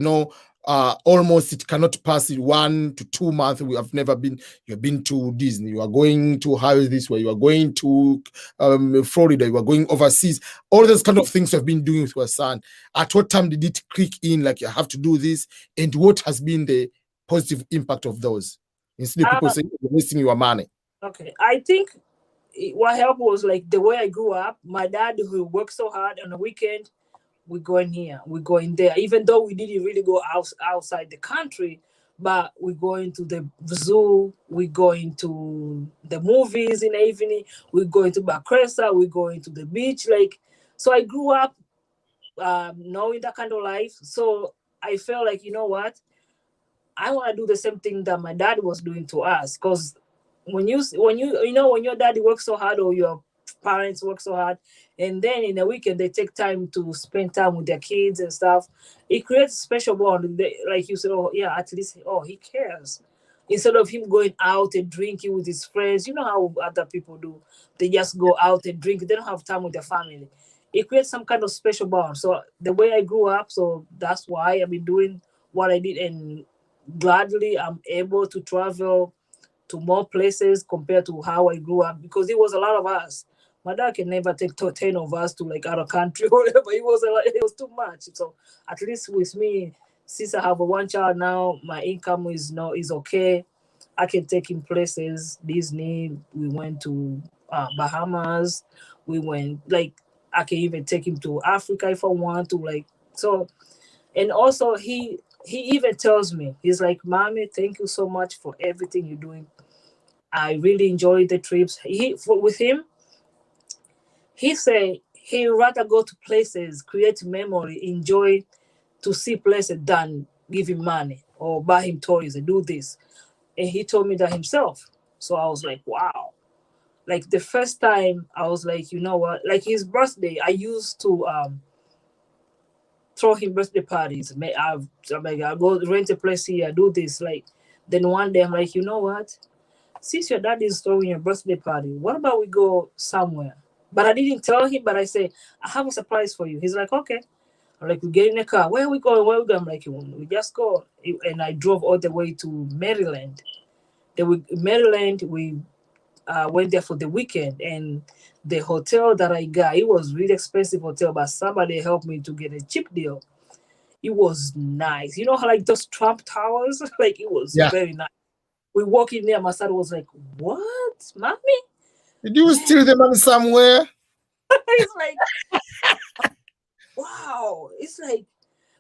almost it cannot pass in 1 to 2 months. We have never been. You've been to Disney. You are going to Hawaii this way. You are going to Florida. You are going overseas. All those kind of things you have been doing with your son. At what time did it click in? Like you have to do this, and what has been the positive impact of those? Instead of people Uh, saying you're wasting your money. okay. I think what helped was like the way I grew up. My dad, who worked so hard on the weekend, we're going here, we're going there. Even though we didn't really go outside the country, but we're going to the zoo, we're going to the movies in the evening, we're going to Bacresa, we're going to the beach. Like, so I grew up knowing that kind of life. So I felt like, you know what? I want to do the same thing that my dad was doing to us. Because when your daddy works so hard or your parents work so hard, and then in the weekend they take time to spend time with their kids and stuff, it creates a special bond. Like you said, oh yeah, at least oh he cares. Instead of him going out and drinking with his friends, you know how other people do. They just go out and drink. They don't have time with their family. It creates some kind of special bond. So the way I grew up, so that's why I've been doing what I did, and gladly I'm able to travel to more places compared to how I grew up, because it was a lot of us. My dad can never take 10 of us to like other country or whatever. It was too much. So at least with me, since I have a one child now, my income is okay. I can take him places. Disney. We went to Bahamas. We went like I can even take him to Africa if I want to. Like so, and also he even tells me, he's like, "Mommy, thank you so much for everything you're doing. I really enjoyed the trips." With him, he say he rather go to places, create memory, enjoy to see places than give him money or buy him toys and do this. And he told me that himself. So I was like, wow. Like the first time I was like, you know what? Like his birthday, I used to throw him birthday parties. I'm like, I go rent a place here, do this. Like then one day I'm like, you know what? Since your dad is throwing your birthday party, what about we go somewhere? But I didn't tell him, but I say, I have a surprise for you. He's like, okay. I'm like, we get in the car. Where are we going? Where are we going? I'm like, we just go. And I drove all the way to Maryland. Maryland, we went there for the weekend. And the hotel that I got, it was really expensive hotel, but somebody helped me to get a cheap deal. It was nice. You know how like those Trump towers? Like it was Yeah. very nice. We walk in there, my son was like, what, mommy? Did you Yeah. steal the money somewhere? It's like, wow. It's like,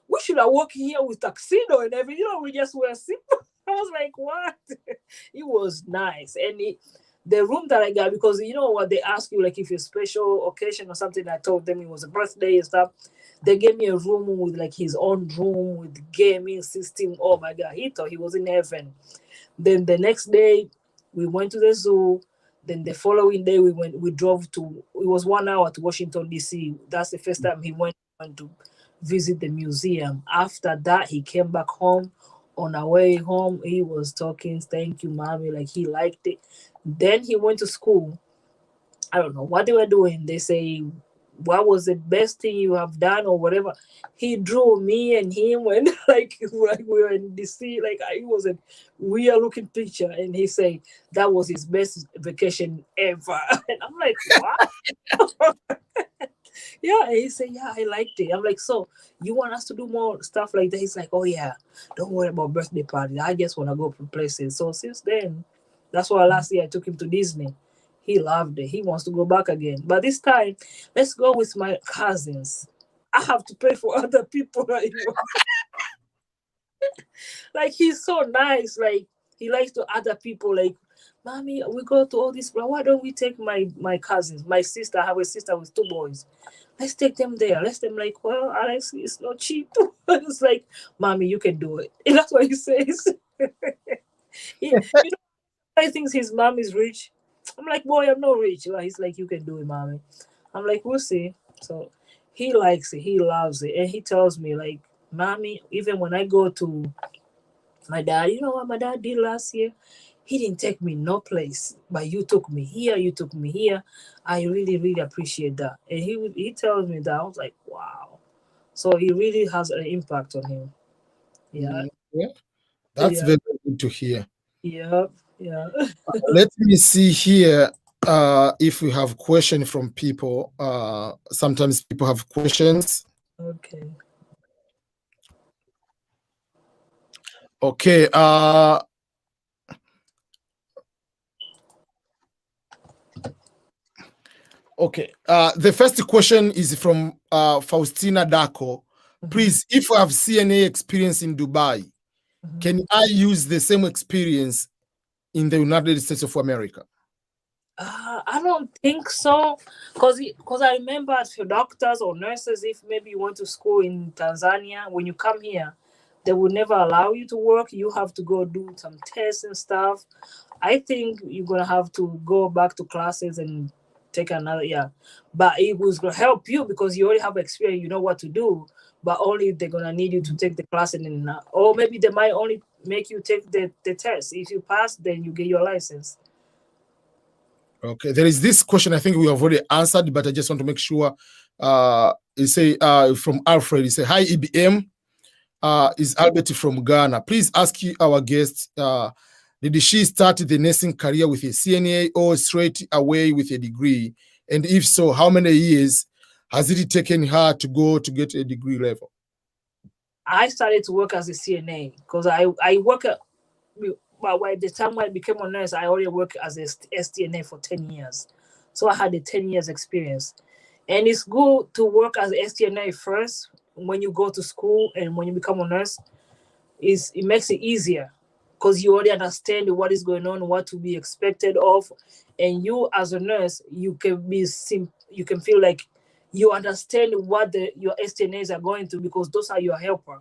we should have walked in here with tuxedo and everything. You know, we just wear simple. I was like, what? It was nice. And the room that I got, because you know what they ask you, like if it's special occasion or something, I told them it was a birthday and stuff. They gave me a room with like his own room with gaming system. Oh my God, he thought he was in heaven. Then the next day, we went to the zoo. Then the following day, we drove to, it was 1 hour to Washington, D.C. That's the first time he went to visit the museum. After that, he came back home. On our way home, he was talking, thank you, mommy, like he liked it. Then he went to school. I don't know what they were doing. They say what was the best thing you have done or whatever. He drew me and him when like we were in DC. Like it was a weird looking picture, and he said that was his best vacation ever. And I'm like, what? Yeah, and he said, yeah, I liked it. I'm like, so you want us to do more stuff like that? He's like, oh yeah, don't worry about birthday party. I just want to go to places. So since then, that's why last year I took him to Disney. He loved it. He wants to go back again. But this time, let's go with my cousins. I have to pay for other people. Like he's so nice. Like he likes to other people. Like, mommy, we go to all this. Why don't we take my cousins? My sister. I have a sister with two boys. Let's take them there. Let's them like, well, Alex, it's not cheap. It's like, mommy, you can do it. And that's what he says. I think his mom is rich. I'm like, boy, I'm not rich. Well, he's like, you can do it, mommy. I'm like, we'll see. So he likes it. He loves it. And he tells me, like, mommy, even when I go to my dad, you know what my dad did last year? He didn't take me no place, but you took me here. You took me here. I really, really appreciate that. And he tells me that. I was like, wow. So he really has an impact on him. Yeah. Yeah, that's Yeah. very good to hear. Yeah. Yeah. Let me see here if we have question from people. Sometimes people have questions. Okay. Okay. Okay. The first question is from Faustina Dako. Please, if I have CNA experience in Dubai, can I use the same experience in the United States of America? I don't think so, cause I remember as for doctors or nurses, if maybe you went to school in Tanzania, when you come here, they will never allow you to work. You have to go do some tests and stuff. I think you're gonna have to go back to classes and take another, yeah. But it was gonna help you because you already have experience. You know what to do. But only they're gonna need you to take the class and then, or maybe they might only make you take the test. If you pass, then you get your license. Okay, there is this question I think we have already answered, but I just want to make sure. You say from Alfred, you say, hi EBM, is Albert from Ghana. Please ask our guest, did she start the nursing career with a CNA or straight away with a degree? And if so, how many years has it taken her to go to get a degree level? I started to work as a CNA because I work at, well, by the time I became a nurse, I already worked as a STNA for 10 years. So I had a 10 years experience. And it's good to work as a STNA first when you go to school and when you become a nurse. It makes it easier because you already understand what is going on, what to be expected of. And you as a nurse, you can you can feel like you understand what your STNAs are going through because those are your helper.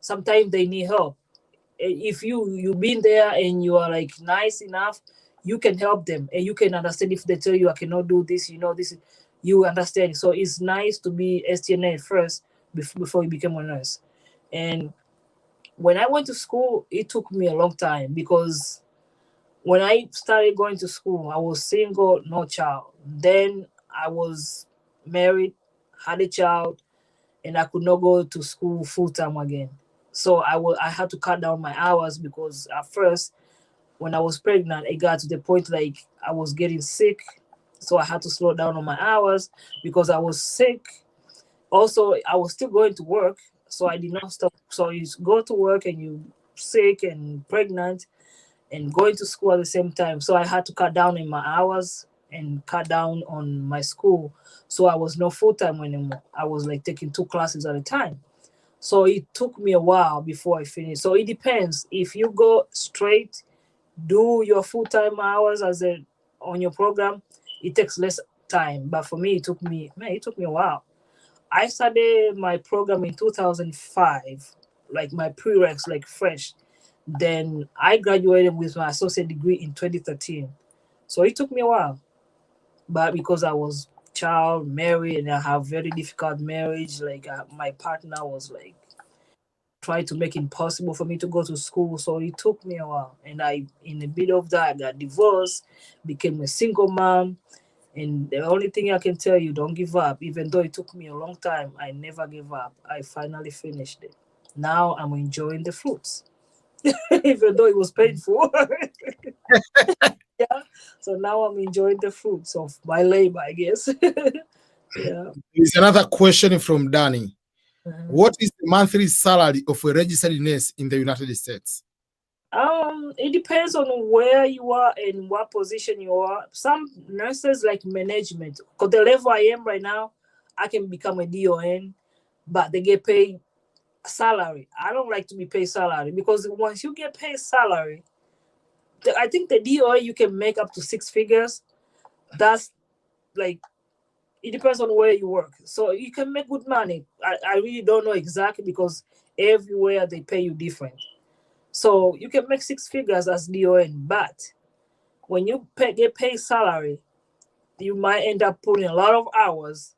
Sometimes they need help. If you've been there and you are like nice enough, you can help them and you can understand if they tell you I cannot do this, this, you understand. So it's nice to be STNA first before you become a nurse. And when I went to school, it took me a long time because when I started going to school, I was single, no child. Then I was married, had a child, and I could not go to school full time again. So I had to cut down my hours because at first, when I was pregnant, it got to the point like I was getting sick. So I had to slow down on my hours because I was sick. Also, I was still going to work, so I did not stop. So you go to work and you sick and pregnant and going to school at the same time. So I had to cut down in my hours and cut down on my school. So I was not full time anymore. I was like taking 2 classes at a time. So it took me a while before I finished. So it depends. If you go straight, do your full time hours on your program, it takes less time. But for me, it took me a while. I started my program in 2005, like my prereqs, like fresh. Then I graduated with my associate degree in 2013. So it took me a while, but because I was child married and I have very difficult marriage, like my partner was like trying to make it impossible for me to go to school. So it took me a while, and in the middle of that, I got divorced, became a single mom, And the only thing I can tell you, don't give up. Even though it took me a long time, I never gave up. I finally finished it. Now I'm enjoying the fruits, even though it was painful. Yeah. So now I'm enjoying the fruits of my labor, I guess. Yeah. There's another question from Danny. Mhm. What is the monthly salary of a registered nurse in the United States? It depends on where you are and what position you are. Some nurses like management, because the level I am right now, I can become a DON, but they get paid salary. I don't like to be paid salary because once you get paid salary, I think the DON you can make up to 6 figures. That's like, it depends on where you work. So you can make good money. I really don't know exactly because everywhere they pay you different. So you can make 6 figures as DON, but when you get paid salary, you might end up putting a lot of hours.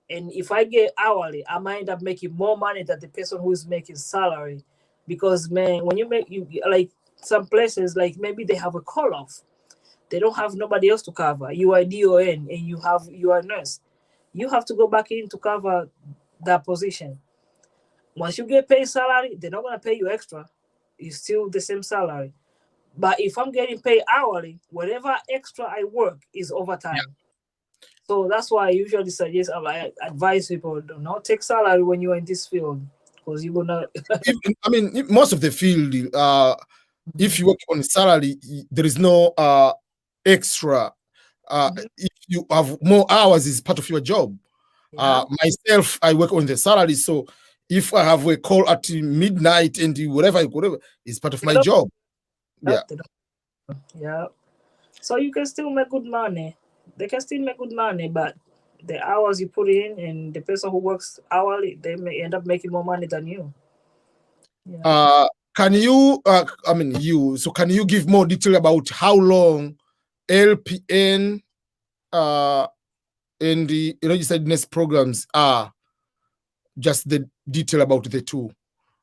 And if I get hourly, I might end up making more money than the person who is making salary. Because man, when you make, you like some places, like maybe they have a call off, they don't have nobody else to cover. You are DON and you are a nurse. You have to go back in to cover that position. Once you get paid salary, they're not gonna pay you extra. It's still the same salary. But if I'm getting paid hourly, whatever extra I work is overtime. Yeah. So that's why I usually suggest, I advise people, do not take salary when you're in this field because you're gonna. I mean, most of the field, if you work on salary, there is no extra. If you have more hours, is part of your job. Yeah. Myself, I work on the salary, so if I have a call at midnight and whatever, it's part of my job. Yeah. Yeah. So you can still make good money. They can still make good money, but the hours you put in and the person who works hourly, they may end up making more money than you. Yeah. Can you, can you give more detail about how long LPN and the registered nurse programs are? Just the detail about the two.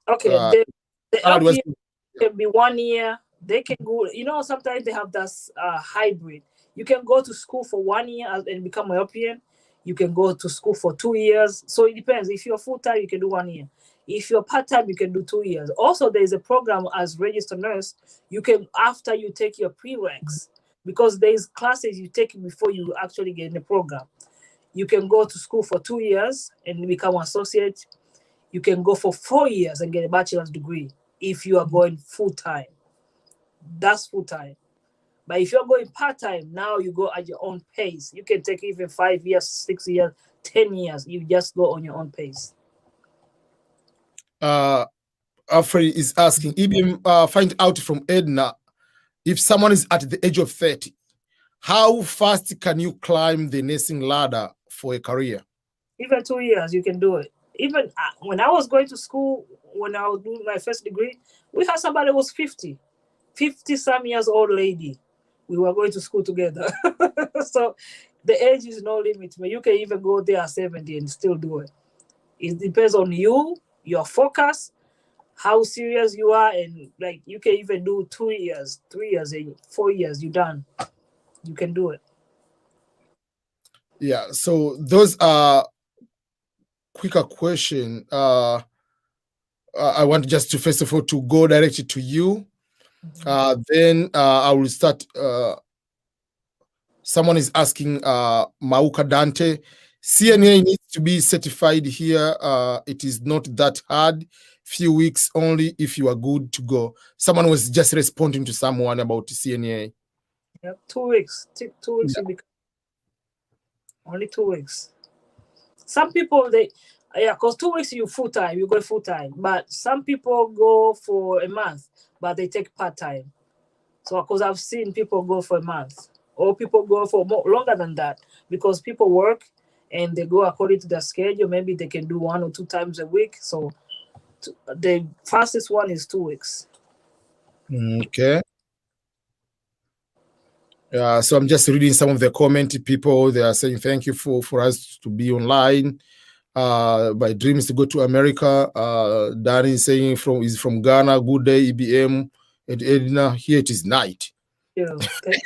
Okay, the LPN can be 1 year. They can go, sometimes they have this hybrid. You can go to school for 1 year and become an LPN. You can go to school for 2 years. So it depends. If you're full-time, you can do 1 year. If you're part-time, you can do 2 years. Also, there's a program as registered nurse. You can, after you take your prereqs, because there's classes you take before you actually get in the program. You can go to school for 2 years and become an associate. You can go for 4 years and get a bachelor's degree if you are going full-time. That's full-time. But if you're going part-time, now you go at your own pace. You can take even 5 years, 6 years, 10 years. You just go on your own pace. Alfred is asking, even find out from Edna, if someone is at the age of 30, how fast can you climb the nursing ladder for a career? Even 2 years, you can do it. Even when I was going to school, when I was doing my first degree, we had somebody who was 50 some years old lady. We were going to school together. So the age is no limit. But you can even go there at 70 and still do it. It depends on you, your focus, how serious you are, and like you can even do 2 years, 3 years, and 4 years, you're done. You can do it. Yeah, so those are quicker question. I want just to first of all to go directly to you. Then I will start. Someone is asking Mauka Dante, CNA needs to be certified here. It is not that hard. Few weeks only if you are good to go. Someone was just responding to someone about CNA. Yep, 2 weeks. 2 weeks. Yeah. Only 2 weeks. Some people, because 2 weeks you full-time, you go full-time. But some people go for a month, but they take part-time. So because I've seen people go for a month, or people go for longer than that, because people work and they go according to their schedule. Maybe they can do 1 or 2 times a week. So the fastest one is 2 weeks. Okay. So I'm just reading some of the comment people. They are saying thank you for us to be online. My dream is to go to America. Danny is saying is from Ghana. Good day, EBM. And Edna, here it is night. Yeah. Okay.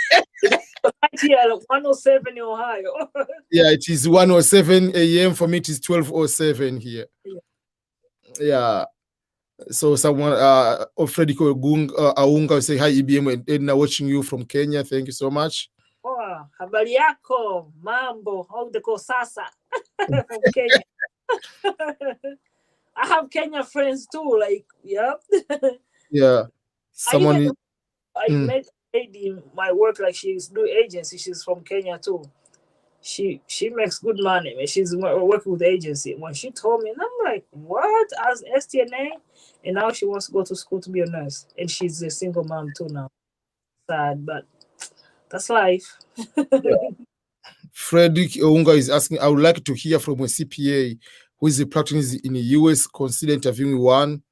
Night here at 107 in Ohio. Yeah, it is 1:07 a.m. For me, it is 12:07 here. Yeah. So someone, Frediko Aunga will say, hi, EBM and Edna, watching you from Kenya. Thank you so much. Oh, habari yako, mambo, how the sasa from Kenya. I have Kenya friends too, like, yeah. Yeah. Someone I met a lady in my work, like she's do agency. She's from Kenya too. She makes good money. Man. She's working with the agency. When she told me, and I'm like, what? As STNA, and now she wants to go to school to be a nurse, and she's a single mom too now. Sad, but that's life. Yeah. Frederick Ounga is asking, I would like to hear from a CPA who is practicing in the US, consider interviewing one.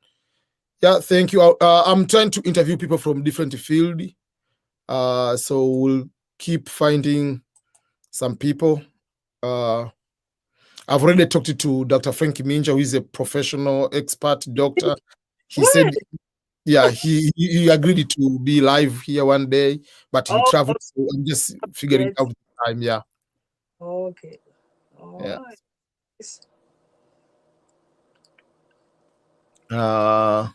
Yeah, thank you. I'm trying to interview people from different fields. So we'll keep finding some people. I've already talked to Dr. Frankie Minja, who is a professional expert doctor. He said, yeah, he agreed to be live here one day, but he traveled. So I'm just figuring out the time. Yeah. Okay. All right.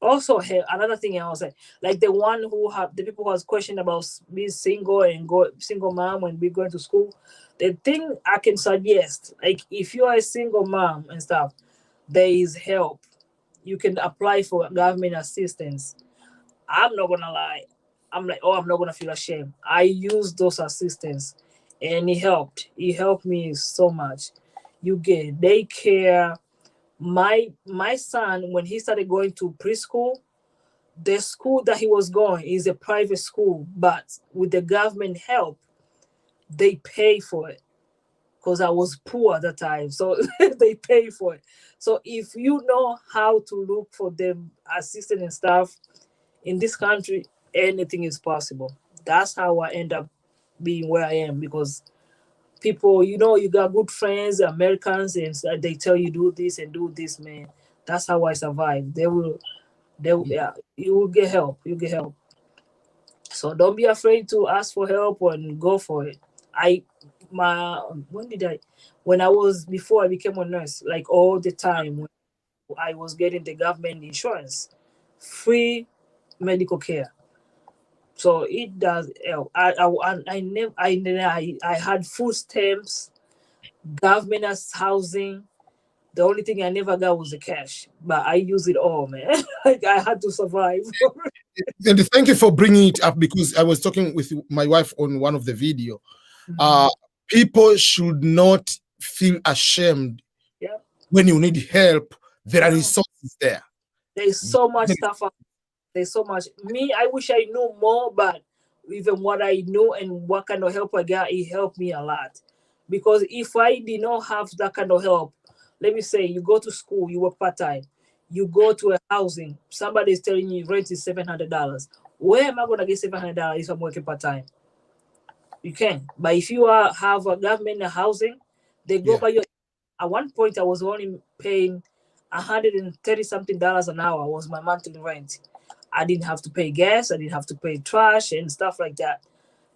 Also, another thing I was like the one who have the people who has questioned about being single and single mom when we're going to school. The thing I can suggest, like if you are a single mom and stuff, there is help. You can apply for government assistance. I'm not gonna lie. I'm like, oh, I'm not gonna feel ashamed. I used those assistance, and it helped. It helped me so much. You get daycare. My son, when he started going to preschool, the school that he was going is a private school, but with the government help, they pay for it because I was poor at the time, so they pay for it. So if you know how to look for them assistant and stuff in this country, anything is possible. That's how I end up being where I am, because people, you got good friends, Americans, and they tell you do this and do this, man. That's how I survive. Yeah, you will get help. You get help. So don't be afraid to ask for help and go for it. When I was, before I became a nurse, like all the time, when I was getting the government insurance, free medical care. So it does help. I had food stamps, government as housing. The only thing I never got was the cash, but I use it all, man. Like I had to survive. And thank you for bringing it up, because I was talking with my wife on one of the video. People should not feel ashamed when you need help. There are resources there. There's so much stuff. There's so much. Me, I wish I knew more, but even what I knew and what kind of help I got, it helped me a lot. Because if I did not have that kind of help, let me say, you go to school, you work part-time, you go to a housing, somebody is telling you rent is $700. Where am I going to get $700 if I'm working part-time? You can. But if you have a government housing, they go by your... At one point, I was only paying $130 something an hour was my monthly rent. I didn't have to pay gas. I didn't have to pay trash and stuff like that.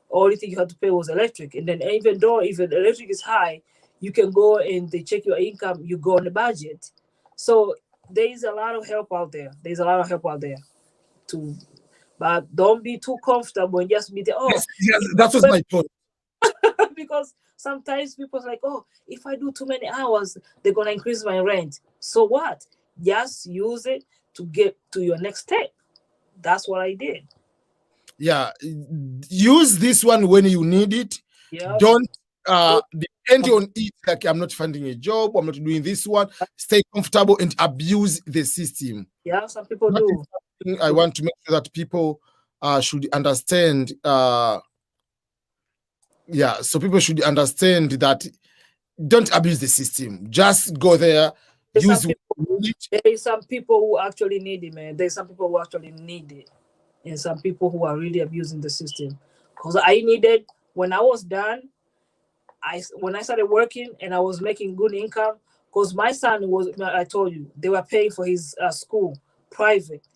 Only thing you had to pay was electric. And then even though if the electric is high, you can go and they check your income, you go on the budget. So there's a lot of help out there. But don't be too comfortable and just be there. Oh, yes, that was my point. Because sometimes people's like, oh, if I do too many hours, they're gonna increase my rent. So what? Just use it to get to your next step. That's what I did. Yeah, use this one when you need it. Yep. Don't depend on it like I'm not finding a job, I'm not doing this one. Stay comfortable and abuse the system. Yeah, some people do. I want to make sure that people should understand. So people should understand that don't abuse the system. Just go there. There's some people who actually need it, man. There's some people who actually need it. And some people who are really abusing the system. Because I needed, when I was done, when I started working and I was making good income, because my son was, I told you, they were paying for his school, private,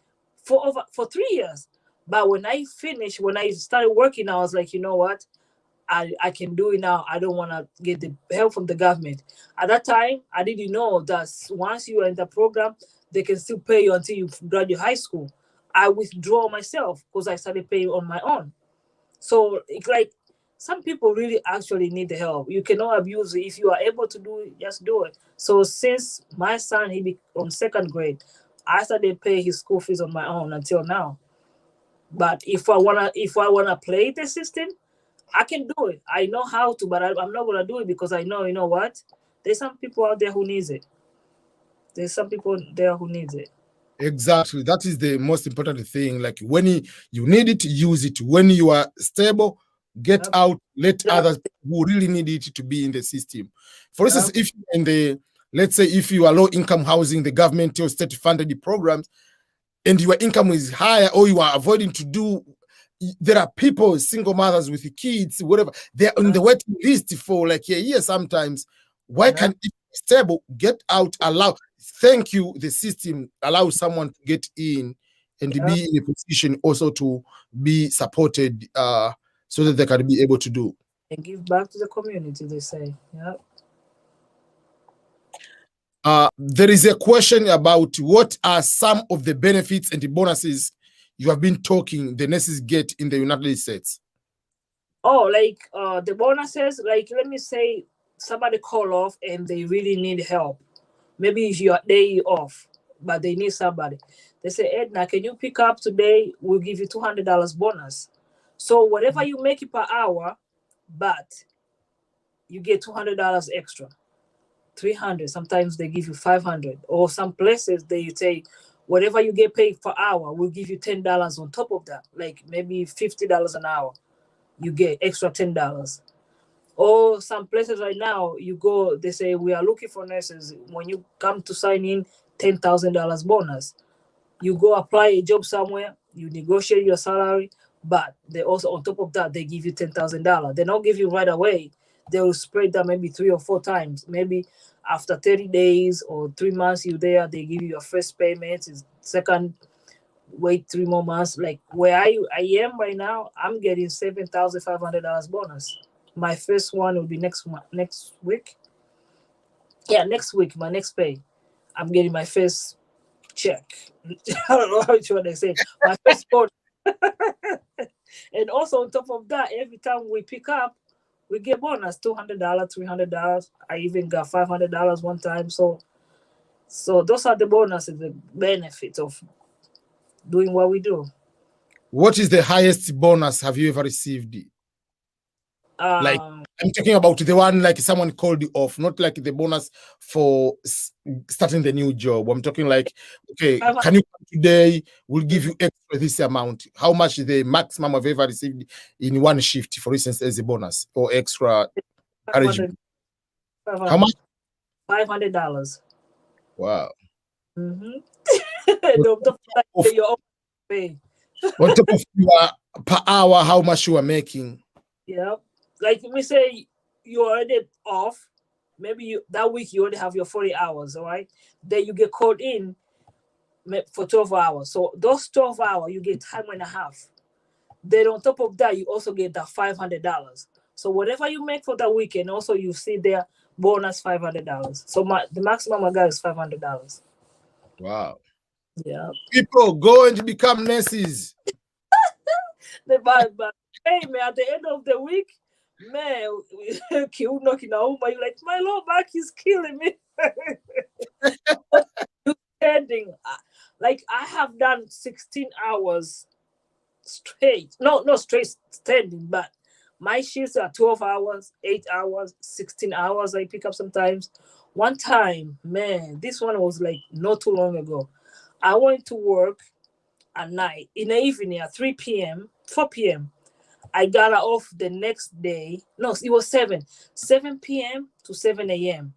for 3 years. But when I finished, when I started working, I was like, you know what? I can do it now. I don't want to get the help from the government. At that time, I didn't know that once you are in the program, they can still pay you until you graduate high school. I withdraw myself because I started paying on my own. So it's like some people really actually need the help. You cannot abuse it. If you are able to do it, just do it. So since my son he be on second grade, I started pay his school fees on my own until now. But if I wanna play the system, I can do it. I know how to, but I'm not gonna do it because I know, you know what? There's some people out there who needs it. There's some people there who needs it. Exactly. That is the most important thing. Like when you need it, use it. When you are stable, get Yep. out, let Yep. others who really need it to be in the system. For instance, Yep. if you're in the, let's say if you are low income housing, the government or state funded programs, and your income is higher or you are avoiding to do, there are people, single mothers with kids, whatever, they're on the waiting list for like a year sometimes. Why can't it be stable? Get out, allow, thank you, the system allows someone to get in and to be in a position also to be supported so that they can be able to do. And give back to the community, they say. Yep. There is a question about what are some of the benefits and the bonuses you have been talking the nurses get in the United States. Oh, like the bonuses, like let me say somebody call off and they really need help. Maybe it's your day off, but they need somebody. They say, Edna, can you pick up today? We'll give you $200 bonus. So whatever you make it per hour, but you get $200 extra. 300. Sometimes they give you 500. Or some places they say, whatever you get paid per hour, we'll give you $10 on top of that. Like maybe $50 an hour. You get extra $10. Or some places right now, you go, they say, we are looking for nurses. When you come to sign in, $10,000 bonus. You go apply a job somewhere, you negotiate your salary, but they also, on top of that, they give you $10,000. They don't give you right away. They will spread that maybe 3 or 4 times. Maybe after 30 days or 3 months you're there, they give you your first payment. Second, wait 3 more months. Like where I am right now, I'm getting $7,500 bonus. My first one will be next week. Yeah, next week, my next pay. I'm getting my first check. I don't know which one they say. My first bonus. And also on top of that, every time we pick up, we get bonus $200, $300. I even got $500 one time. So those are the bonuses, the benefits of doing what we do. What is the highest bonus have you ever received? Like I'm talking about the one like someone called you off, not like the bonus for starting the new job. I'm talking like, okay, can you come today? We'll give you extra this amount. How much is the maximum I've ever received in one shift, for instance, as a bonus or extra encouragement? How much? $500. Wow. Mm-hmm. On top of your per hour, how much you are making? Yeah. Like let me say you already off. Maybe that week you already have your 40 hours, all right? Then you get called in for 12 hours. So those 12 hours, you get time and a half. Then on top of that, you also get that $500. So whatever you make for that weekend, also you see there bonus $500. So the maximum I got is $500. Wow. Yeah. People go and become nurses. But hey man, at the end of the week, man, you knocking out, you're like, my lower back is killing me. Standing, like I have done 16 hours straight. No, not straight standing, but my shifts are 12 hours, 8 hours, 16 hours. I pick up sometimes. One time, man, this one was like not too long ago. I went to work at night, in the evening at 3 p.m., 4 p.m. I got off the next day. No, it was 7 p.m. to 7 a.m.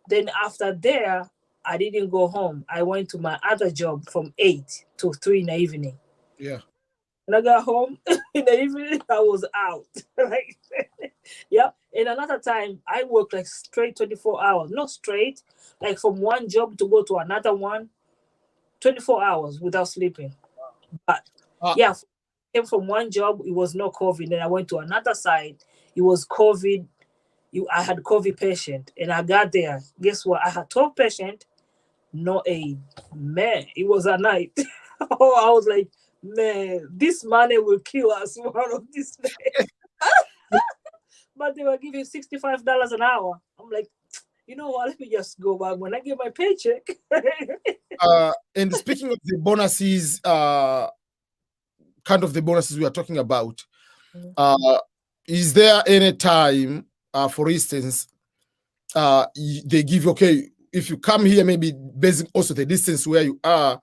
Then after there, I didn't go home. I went to my other job from 8 to 3 in the evening. Yeah. When I got home in the evening, I was out. Like, yeah. And another time, I worked like straight 24 hours. Not straight, like from one job to go to another one, 24 hours without sleeping. But yeah, came from one job, it was no COVID. Then I went to another side, it was COVID. I had COVID patient, and I got there. Guess what? I had 12 patient, no aid. Man, it was a night. Oh, I was like, man, this money will kill us one of these days. But they were giving $65 an hour. I'm like, you know what? Let me just go back when I get my paycheck. And speaking of the bonuses, kind of the bonuses we are talking about, is there any time, for instance, they give you, okay, if you come here, maybe based also the distance where you are,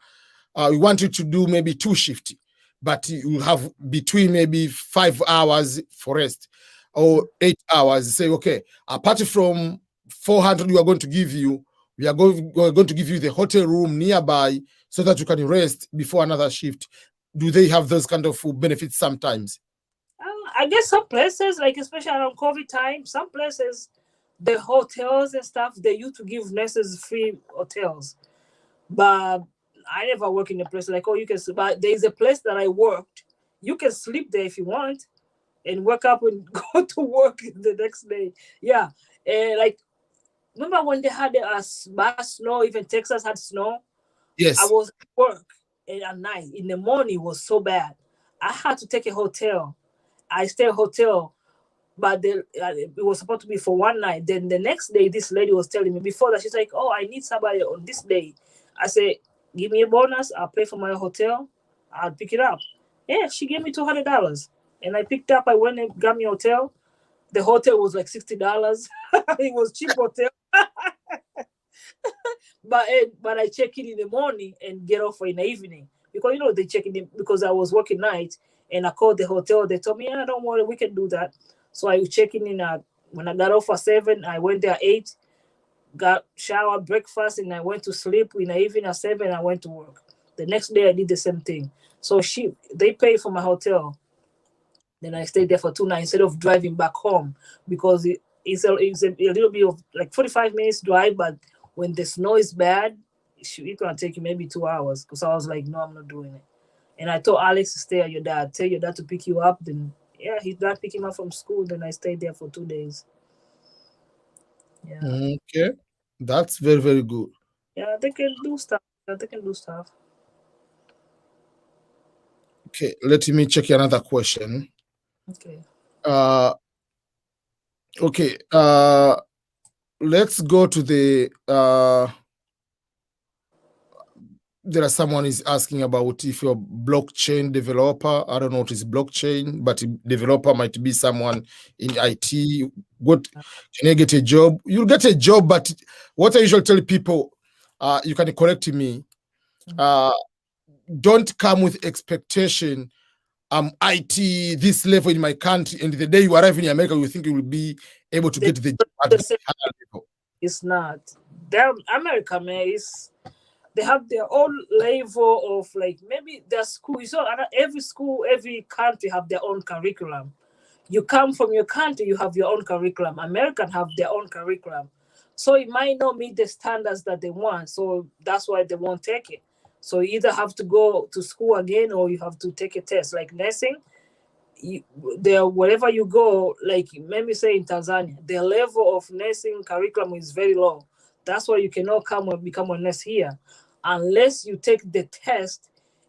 we want you to do maybe 2 shifts, but you have between maybe 5 hours for rest or 8 hours. Say, okay, apart from 400 we are going to give you, we're going to give you the hotel room nearby so that you can rest before another shift. Do they have those kind of benefits sometimes? I guess some places, like especially around COVID time, some places, the hotels and stuff, they used to give nurses free hotels. But I never work in a place like, oh, you can, but there's a place that I worked. You can sleep there if you want and wake up and go to work the next day. Yeah. And like, remember when they had bad snow, even Texas had snow? Yes. I was at work and at night. In the morning, it was so bad. I had to take a hotel. I stayed hotel, but it was supposed to be for one night. Then the next day, this lady was telling me before that, she's like, oh, I need somebody on this day. I said, give me a bonus. I'll pay for my hotel. I'll pick it up. Yeah, she gave me $200. And I picked up. I went and got me a hotel. The hotel was like $60. It was cheap hotel. But I check in the morning and get off in the evening. Because, you know, they check in because I was working night. And I called the hotel. They told me, yeah, don't worry, we can do that. So I was checking in when I got off at 7, I went there at 8, got shower, breakfast, and I went to sleep. In the evening at 7, I went to work. The next day I did the same thing. So they paid for my hotel. Then I stayed there for 2 nights instead of driving back home because it's a little bit of like 45 minutes drive, but when the snow is bad, it's gonna take you maybe 2 hours. Because I was like, no, I'm not doing it. And I told Alex to stay at your dad. Tell your dad to pick you up. Then, yeah, his dad picked him up from school. Then I stayed there for 2 days. Yeah. Okay. That's very, very good. Yeah, they can do stuff. Okay, let me check another question. Okay. Okay. Let's go to the there are someone is asking about if you're a blockchain developer. I don't know what is blockchain, but developer might be someone in IT. What can you get a job? You'll get a job, but what I usually tell people, you can correct me. Don't come with expectation. IT this level in my country, and the day you arrive in America, you think you will be able to get the job at this higher level. It's not. America, man, they have their own level of like maybe their school. So every school, every country have their own curriculum. You come from your country, you have your own curriculum. Americans have their own curriculum. So it might not meet the standards that they want. So that's why they won't take it. So you either have to go to school again or you have to take a test. Like nursing, wherever you go, like maybe say in Tanzania, the level of nursing curriculum is very low. That's why you cannot come and become a nurse here. Unless you take the test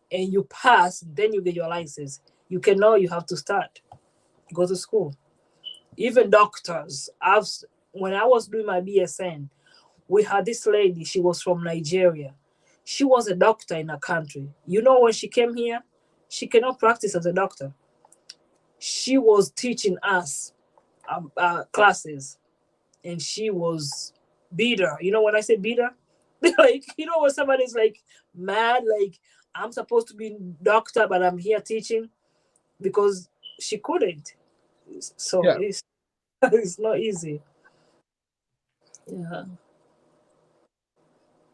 and you pass, then you get your license. You cannot, you have to start. Go to school. Even doctors. When I was doing my BSN, we had this lady, she was from Nigeria. She was a doctor in her country. You know, when she came here, she cannot practice as a doctor. She was teaching us classes, and she was bitter. You know, when I say bitter, like, you know, when somebody's like mad, like, I'm supposed to be doctor, but I'm here teaching, because she couldn't. So yeah. It's not easy. Yeah.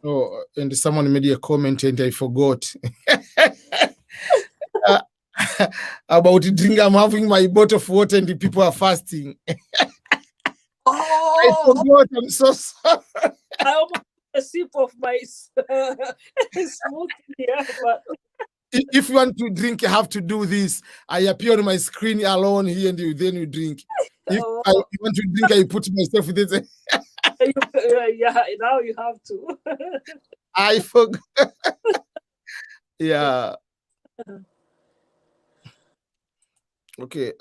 Oh, and someone made a comment and I forgot about drink. I'm having my bottle of water and the people are fasting. I forgot. I'm so sorry. I almost took a sip of my smoothie here, but if you want to drink, you have to do this. I appear on my screen alone here, and then you drink. If Oh, I want to drink, I put myself with it. yeah, now you have to. I forgot. Yeah. Okay.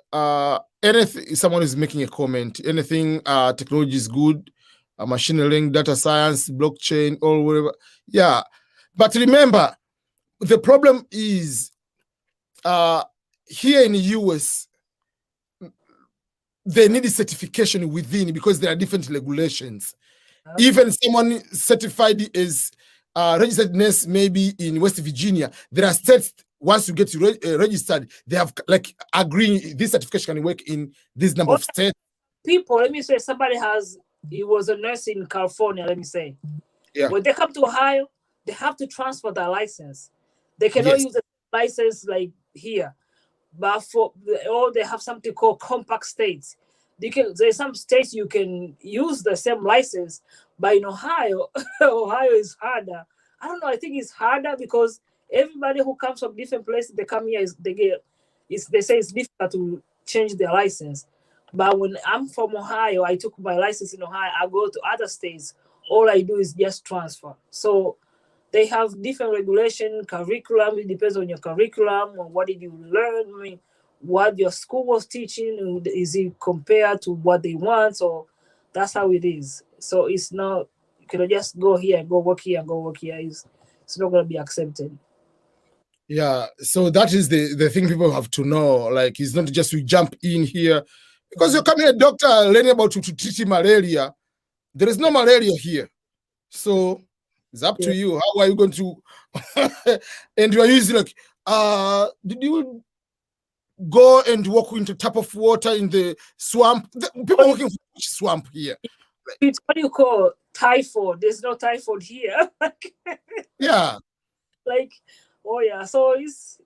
Anything? Someone is making a comment. Anything? Technology is good. Machine learning, data science, blockchain, or whatever. Yeah. But remember, the problem is here in the US, they need a certification within because there are different regulations. Okay. Even someone certified as registered nurse, maybe in West Virginia, there are states once you get registered, they have like agreeing this certification can work in this number of states. People, let me say, he was a nurse in California, let me say. Yeah. When they come to Ohio, they have to transfer their license. They cannot use the license like here. But they have something called compact states. There's some states you can use the same license, but in Ohio, Ohio is harder. I don't know. I think it's harder because everybody who comes from different places, they come here, they say it's difficult to change their license. But when I'm from Ohio, I took my license in Ohio. I go to other states. All I do is just transfer. So they have different regulation, curriculum. It depends on your curriculum, or what did you learn. I mean, what your school was teaching, is it compared to what they want? So that's how it is. So it's not, you can just go here and go work here and go work here. It's not going to be accepted. Yeah, so that is the thing people have to know. Like, it's not just we jump in here because you're coming a doctor learning about to treat malaria. There is no malaria here. So it's up to you. How are you going to and you are using like did you go and walk into tap of water in the swamp? People walking in swamp here. It's what do you call typhoid? There's no typhoid here. Yeah. Like, oh yeah, so it's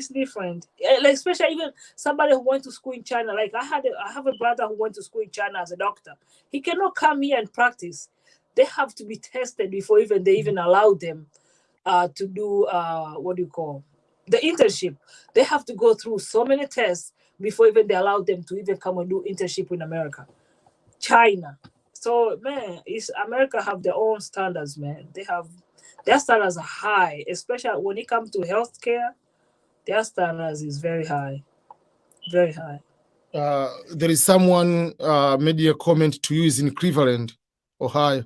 different. Like, especially even somebody who went to school in China. Like I have a brother who went to school in China as a doctor. He cannot come here and practice. They have to be tested before they even allow them to do what do you call the internship. They have to go through so many tests before even they allow them to even come and do internship in America. China. So man, America have their own standards, man. Their standards are high, especially when it comes to healthcare. Their standards is very high, very high. There is someone made a comment to you is in Cleveland, Ohio.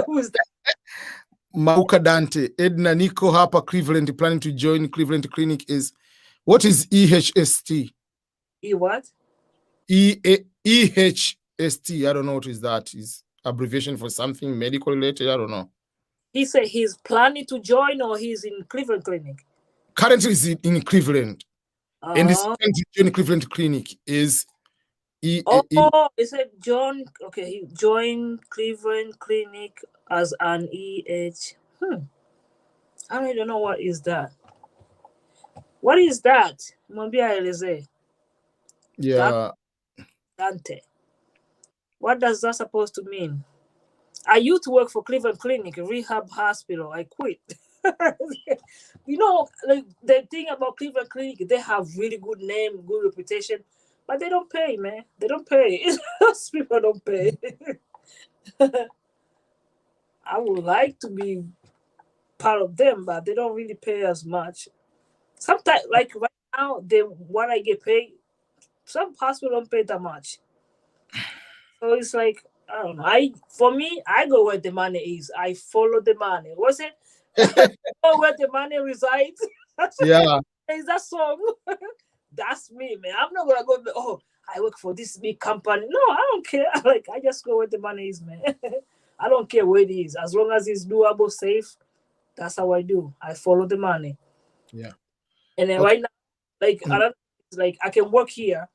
Who is that? Mauka Dante, Edna Nico Harper, Cleveland, planning to join Cleveland Clinic is, what is EHST? What? EHST, I don't know what is that. Is abbreviation for something medical related, I don't know. He said he's planning to join, or he's in Cleveland Clinic? Currently he's in Cleveland. And he's planning to join Cleveland Clinic is he said John. Okay, he joined Cleveland Clinic as an EH. I don't even know what is that. What is that? Yeah. Dante. What does that supposed to mean? I used to work for Cleveland Clinic, a rehab hospital. I quit. You know, like the thing about Cleveland Clinic, they have really good name, good reputation, but they don't pay, man. They don't pay. Those people don't pay. I would like to be part of them, but they don't really pay as much. Sometimes, like right now, what I get paid, some hospitals don't pay that much. So it's like, I don't know. For me, I go where the money is. I follow the money. What's it? Go where the money resides. Yeah. Is that song? That's me, man. I'm not gonna go. Oh, I work for this big company. No, I don't care. Like, I just go where the money is, man. I don't care where it is, as long as it's doable, safe. That's how I do. I follow the money. Yeah. And then right now, like I can work here.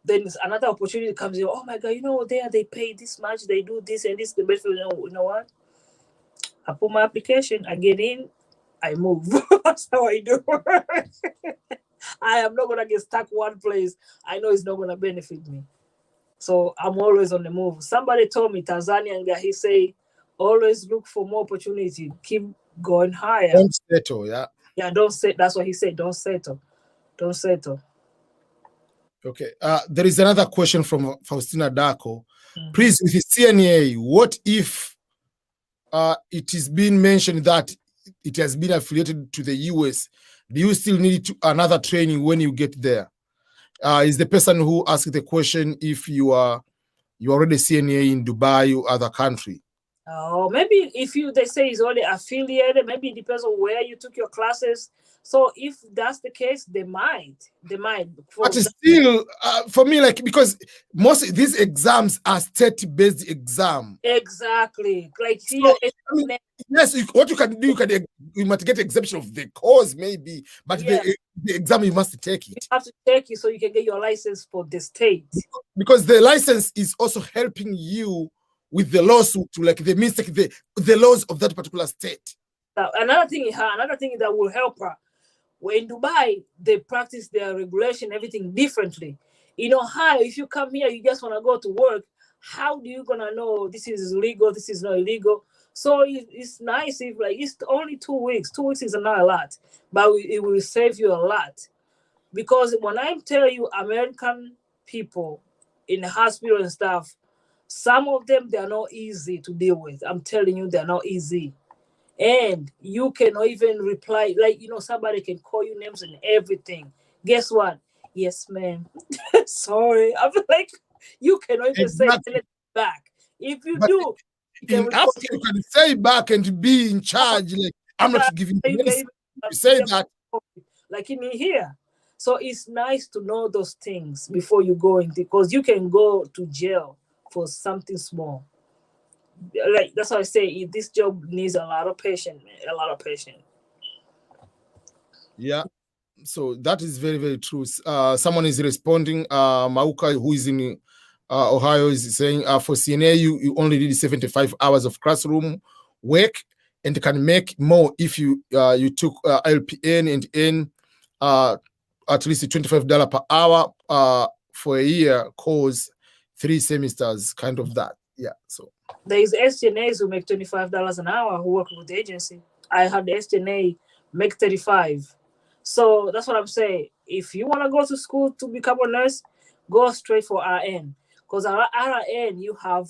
Then another opportunity comes in. Oh my God, they pay this much. They do this and this. The best. You know what? I put my application. I get in. I move. That's how I do. I am not gonna get stuck one place. I know it's not gonna benefit me. So I'm always on the move. Somebody told me, Tanzanian guy, he say, always look for more opportunity. Keep going higher. Don't settle, yeah. Yeah, don't say. That's what he said. Don't settle. Don't settle. Okay. There is another question from Faustina Daco. Mhm. Please, with the CNA, what if it is being mentioned that it has been affiliated to the US? Do you still need another training when you get there? Is the person who asked the question if you are already CNA in Dubai or other country? Oh, maybe if they say it's already affiliated, maybe it depends on where you took your classes. So if that's the case, they might. But still, for me, like, because most of these exams are state-based exam. Exactly. Like So, here, I mean, yes, what you can do, you might get exemption of the course, maybe, but yeah, the exam, you must take you it. have to take it so you can get your license for the state. Because the license is also helping you with the lawsuit, like the mistake, the laws of that particular state. Another thing that will help her. Well, in Dubai, they practice their regulation, everything differently. In Ohio, if you come here, you just want to go to work. How do you gonna know this is legal, this is not illegal? So it's nice if like it's only 2 weeks. 2 weeks is not a lot, but it will save you a lot. Because when I tell you, American people in the hospital and stuff, some of them they are not easy to deal with. I'm telling you, they're not easy. And you cannot even reply, like, somebody can call you names and everything. Guess what? Yes, ma'am. Sorry. I'm like, you cannot even say Exactly. anything back. If you But do, you can in report Africa, you can say back and be in charge. Like, I'm not giving you you can medicine. even You say that. like in here. So it's nice to know those things before you go in, because you can go to jail for something small. Like that's why I say this job needs a lot of patience, man. A lot of patience. Yeah. So that is very, very true. Someone is responding. Mauka, who is in Ohio, is saying for CNA, you only need 75 hours of classroom work and can make more if you took LPN and N at least $25 per hour for a year course, 3 semesters, kind of that. Yeah. So there is STNAs who make $25 an hour who work with the agency. I had the STNA make 35. So that's what I'm saying. If you want to go to school to become a nurse, go straight for RN. Because RN, you have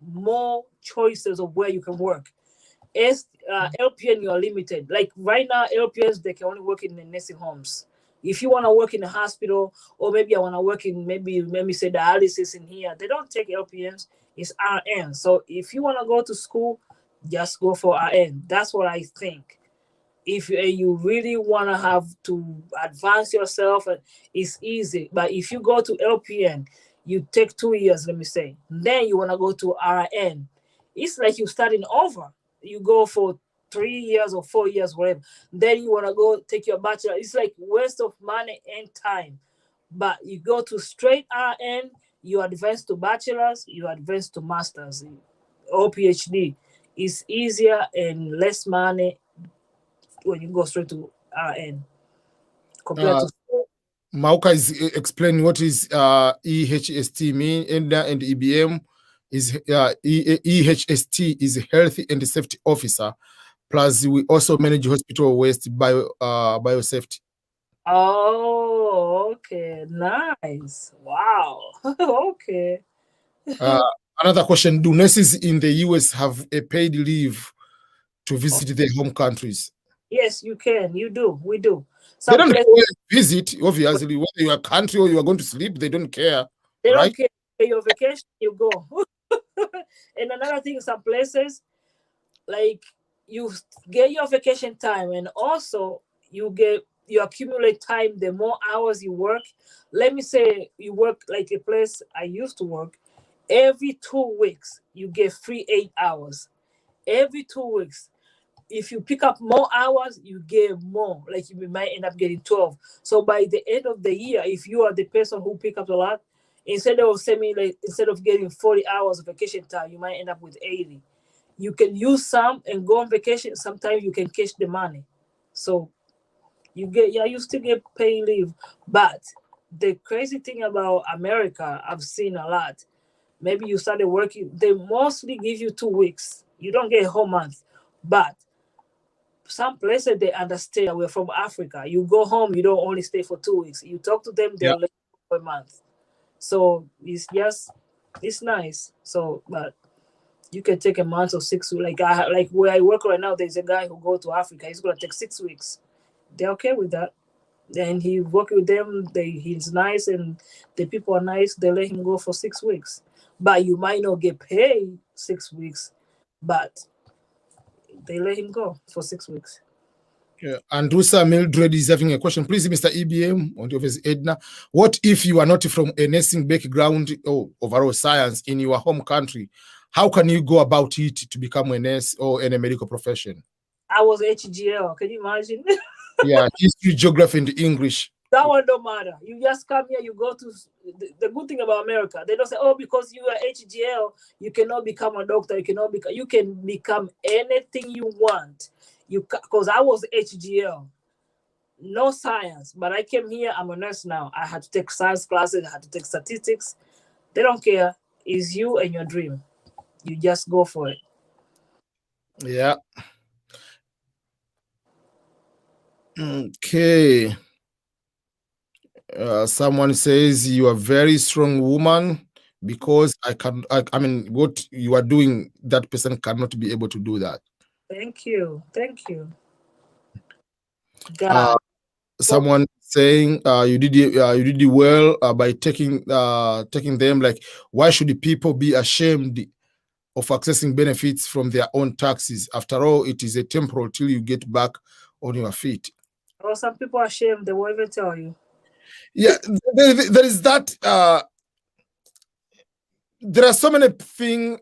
more choices of where you can work. LPN, you are limited. Like right now, LPNs, they can only work in the nursing homes. If you want to work in a hospital, or maybe I want to work in maybe say dialysis in here, they don't take LPNs. It's RN. So if you want to go to school, just go for RN. That's what I think. If you really want to have to advance yourself, it's easy. But if you go to LPN, you take 2 years, let me say. Then you want to go to RN. It's like you starting over. You go for 3 years or 4 years, whatever. Then you want to go take your bachelor. It's like waste of money and time. But you go to straight RN, you advance to bachelor's, you advance to master's or PhD. It's easier and less money when you go straight to RN compared to. Mauka is explaining what is EHST mean, and EBM is EHST is Health and Safety Officer. Plus, we also manage hospital waste biosafety. Oh, okay, nice. Wow. Okay. Another question: do nurses in the US have a paid leave to visit their home countries? Yes, you can. You do. We do. They Some don't places visit, obviously, whether you're a country or you are going to sleep, they don't care, they right? don't care. Your vacation, you go. And another thing, some places like you get your vacation time, and also you accumulate time. The more hours you work, let me say you work like a place I used to work. Every 2 weeks, you get free 8 hours. Every 2 weeks, if you pick up more hours, you get more. Like you might end up getting 12. So by the end of the year, if you are the person who pick up a lot, instead of getting 40 hours of vacation time, you might end up with 80. You can use some and go on vacation. Sometimes you can catch the money. So you still get paid leave. But the crazy thing about America, I've seen a lot. Maybe you started working, they mostly give you 2 weeks. You don't get a whole month. But some places they understand we're from Africa. You go home, you don't only stay for 2 weeks. You talk to them, Yeah. they'll let you for a month. So it's nice. So, but you can take a month or 6 weeks. Like where I work right now, there's a guy who go to Africa. He's gonna take 6 weeks. They're okay with that. Then he work with them. He's nice and the people are nice. They let him go for 6 weeks. But you might not get paid 6 weeks, but they let him go for 6 weeks. Yeah. Andrusa Mildred is having a question. Please, Mr. EBM, on behalf of Edna, what if you are not from a nursing background or overall science in your home country? How can you go about it to become a nurse or in a medical profession? I was HGL. Can you imagine? Yeah, history, geography, and English. That one don't matter. You just come here, you go to the good thing about America. They don't say, oh, because you are HGL, you cannot become a doctor. You can become anything you want. Because I was HGL, no science, but I came here. I'm a nurse now. I had to take science classes. I had to take statistics. They don't care. It's you and your dream. You just go for it. Yeah. Okay. Someone says you are a very strong woman because I mean, what you are doing, that person cannot be able to do that. Thank you. Thank you. God. Someone saying you did it well by taking them. Like, why should the people be ashamed of accessing benefits from their own taxes? After all, it is a temporal till you get back on your feet. Oh, some people are ashamed. They won't even tell you. Yeah, there is that. There are so many things.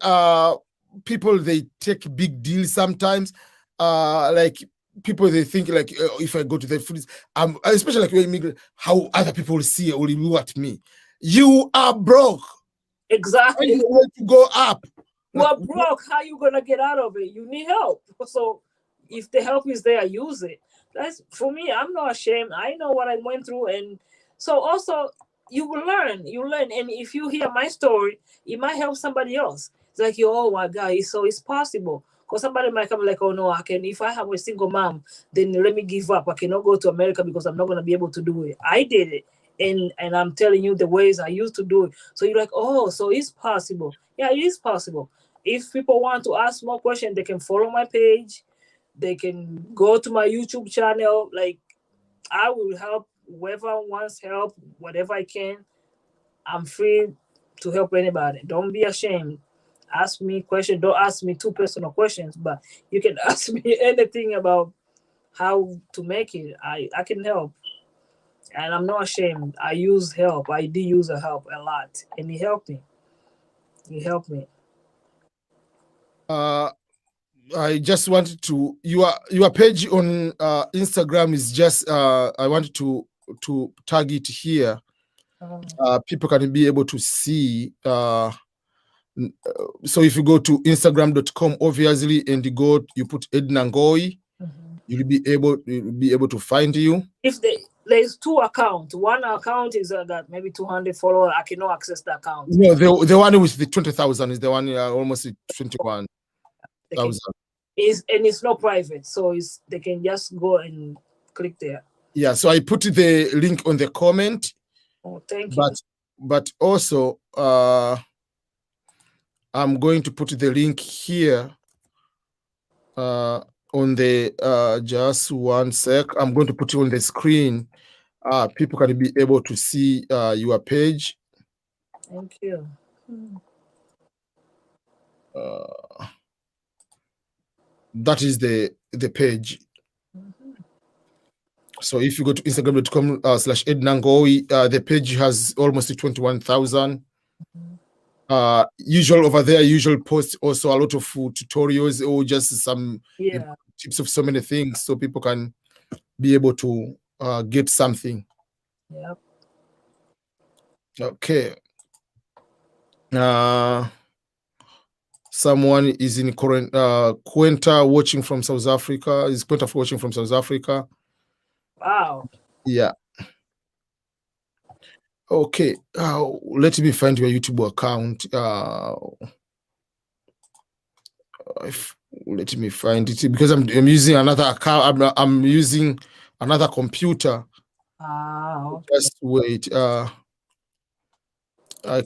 People, they take big deals sometimes. Like people, they think like, if I go to the food, especially like immigrant, how other people see or look at me. You are broke. Exactly. You want to go up. You are broke. How you gonna get out of it? You need help. So if the help is there, use it. That's for me. I'm not ashamed. I know what I went through, and so also you will learn. You learn, and if you hear my story, it might help somebody else. It's like, oh my God, so it's possible. Because somebody might come like, oh no, I can. If I have a single mom, then let me give up. I cannot go to America because I'm not gonna be able to do it. I did it. And I'm telling you the ways I used to do it. So you're like, oh, so it's possible. Yeah, it is possible. If people want to ask more questions, they can follow my page. They can go to my YouTube channel. Like, I will help whoever wants help, whatever I can. I'm free to help anybody. Don't be ashamed. Ask me questions. Don't ask me too personal questions, but you can ask me anything about how to make it. I can help. And I'm not ashamed. I use help. I do use a help a lot. And it helped me. It helped me. I just wanted to your page on Instagram is just I wanted to tag it here. People can be able to see. So if you go to Instagram.com, obviously, and you put Edna Ngowi, you'll be able to find you. If there's two accounts, one account is got maybe 200 followers. I cannot access the account. No, the one with the 20,000 is the one almost 21,000. It's not private, so they can just go and click there. Yeah, so I put the link on the comment. Oh, thank you. But also I'm going to put the link here on the just one sec. I'm going to put it on the screen. People can be able to see your page. Thank you. That is the page. So if you go to Instagram.com/Edna Ngowi, the page has almost 21,000. Usual over there, usual posts also a lot of tutorials or just some tips of so many things, so people can be able to get something. Yep. Okay. Someone is in Quenta watching from South Africa. Is Quenta watching from South Africa? Wow. Yeah. Okay. Let me find your YouTube account. Let me find it because I'm using another account. I'm using another computer. Okay. Just wait. I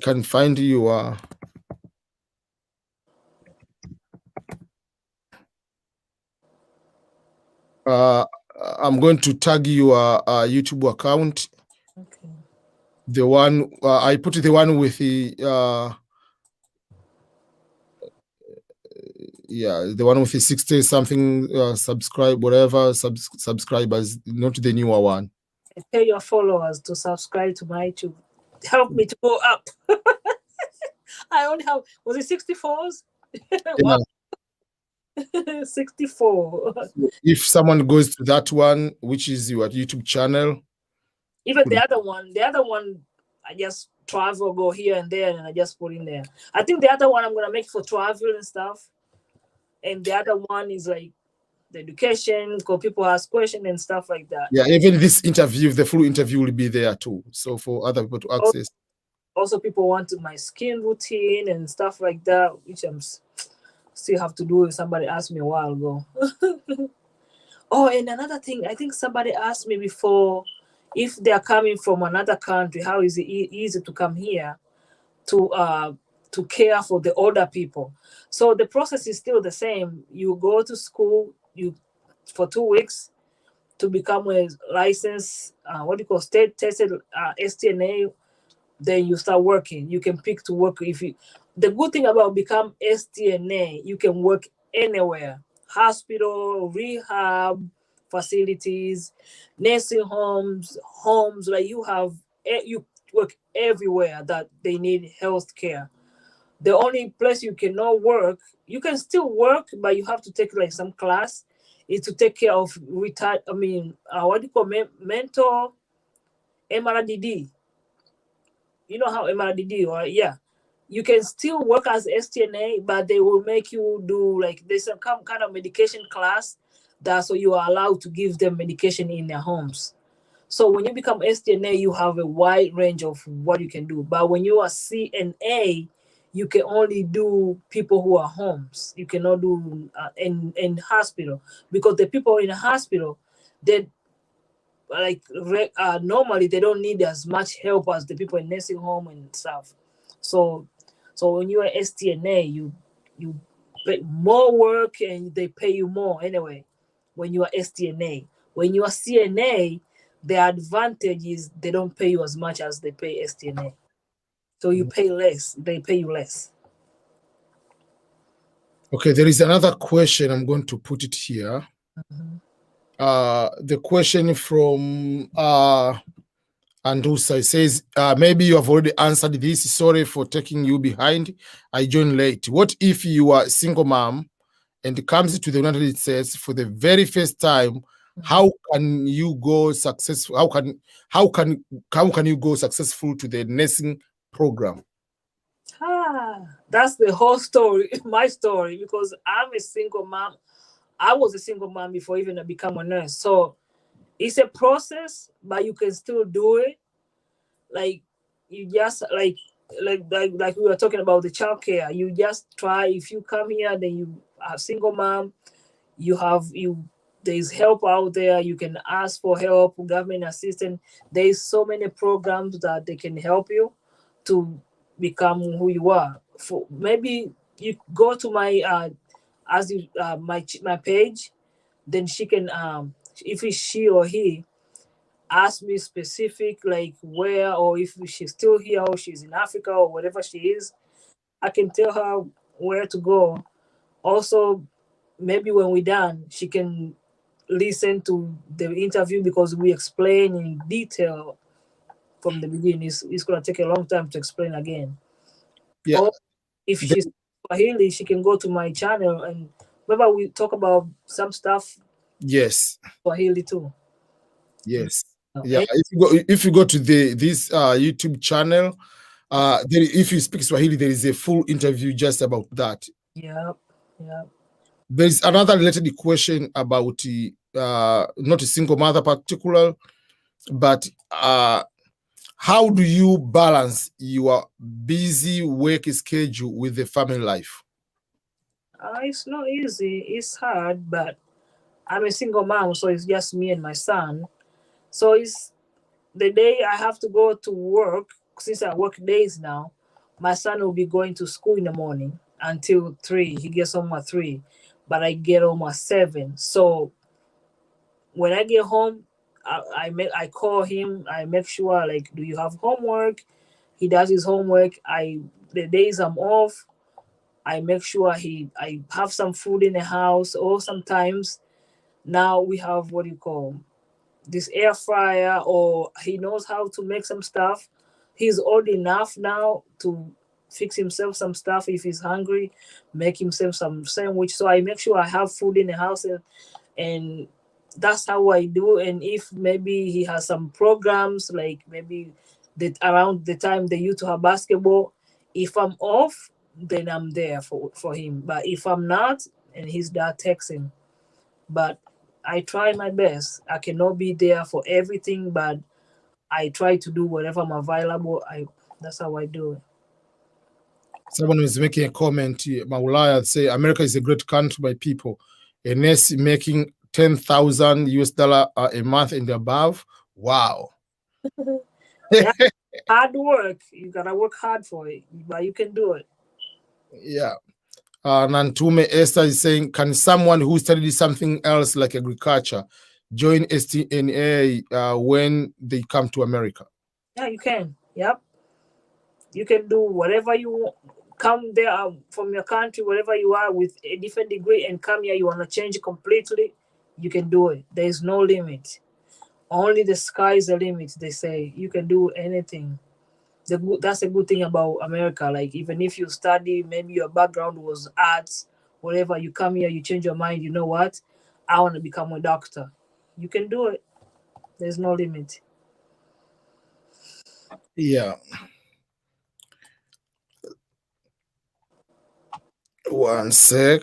can find you. I'm going to tag your YouTube account. Okay. The one I put the one with the the one with the 60 something subscribers, not the newer one. Tell your followers to subscribe to my YouTube. Help me to go up. I only have, was it 64s? Yeah. 64. If someone goes to that one, which is your YouTube channel, even the other one, I just travel, go here and there, and I just put in there. I think the other one I'm gonna make for travel and stuff, and the other one is like the education, because people ask questions and stuff like that. Yeah, even this interview, the full interview will be there too. So for other people to access. Also, people want my skin routine and stuff like that, which I'm still have to do. Somebody asked me a while ago. Oh, and another thing, I think somebody asked me before, if they are coming from another country, how is it easy to come here to care for the older people? So the process is still the same. You go to school, for 2 weeks to become a licensed, state tested STNA. Then you start working. You can pick to work. The good thing about become STNA, you can work anywhere: hospital, rehab facilities, nursing homes. Like you work everywhere that they need health care. The only place you cannot work, you can still work, but you have to take like some class, is to take care of retired. Mental MRDD. You know how MRDD, right? Yeah. You can still work as STNA, but they will make you do like there's some kind of medication class that so you are allowed to give them medication in their homes. So when you become STNA, you have a wide range of what you can do. But when you are CNA, you can only do people who are homes. You cannot do in hospital, because the people in the hospital, they normally they don't need as much help as the people in nursing home and stuff. So when you are STNA, you pay more work and they pay you more anyway. When you are STNA, when you are CNA, the advantage is they don't pay you as much as they pay STNA. So you pay less, they pay you less. Okay, there is another question. I'm going to put it here. Mm-hmm. The question from Andusa says, maybe you have already answered this. Sorry for taking you behind. I joined late. What if you are a single mom and comes to the United States for the very first time? Mm-hmm. How can you go successful? How can you go successful to the nursing program? That's the whole story, my story, because I'm a single mom. I was a single mom before even I become a nurse. So it's a process, but you can still do it. Like you just like we were talking about the childcare. You just try. If you come here, then you are a single mom. There's help out there. You can ask for help, government assistance. There's so many programs that they can help you to become who you are. For maybe you go to my my page, then she can if it's she or he ask me specific like where, or if she's still here or she's in Africa or whatever she is, I can tell her where to go. Also, maybe when we're done, she can listen to the interview because we explain in detail from the beginning. It's going to take a long time to explain again. Yeah. Or if she's Swahili, she can go to my channel and remember we talk about some stuff. Yes. Swahili too. Yes. Yeah. If you go to this YouTube channel, if you speak Swahili, there is a full interview just about that. Yeah. There's another related question about not a single mother particular, but how do you balance your busy work schedule with the family life? It's not easy. It's hard, but I'm a single mom, so it's just me and my son. So it's the day I have to go to work. Since I work days now, my son will be going to school in the morning until 3. He gets home at 3, but I get home at 7. So when I get home, I call him. I make sure, like, do you have homework? He does his homework. The days I'm off, I make sure I have some food in the house. Or sometimes now we have, what do you call, this air fryer, or he knows how to make some stuff. He's old enough now to fix himself some stuff if he's hungry, make himself some sandwich. So I make sure I have food in the house, and that's how I do. And if maybe he has some programs, like maybe that around the time they used to have basketball, if I'm off, then I'm there for him. But if I'm not, and he's not texting, but I try my best. I cannot be there for everything, but I try to do whatever I'm available. That's how I do it. Someone was making a comment, Maulaya, say America is a great country by people. A nurse making 10,000 US dollar a month and above. Wow. Yeah, hard work. You gotta work hard for it, but you can do it. Yeah. Nantume Esther is saying, can someone who studied something else like agriculture join STNA when they come to America? Yeah, you can. Yep. You can do whatever you want. Come there from your country, wherever you are, with a different degree, and come here, you want to change completely, you can do it. There is no limit. Only the sky is the limit, they say. You can do anything. That's a good thing about America. Like, even if you study, maybe your background was arts, whatever, you come here, you change your mind, you know what? I want to become a doctor. You can do it. There's no limit. Yeah. One sec.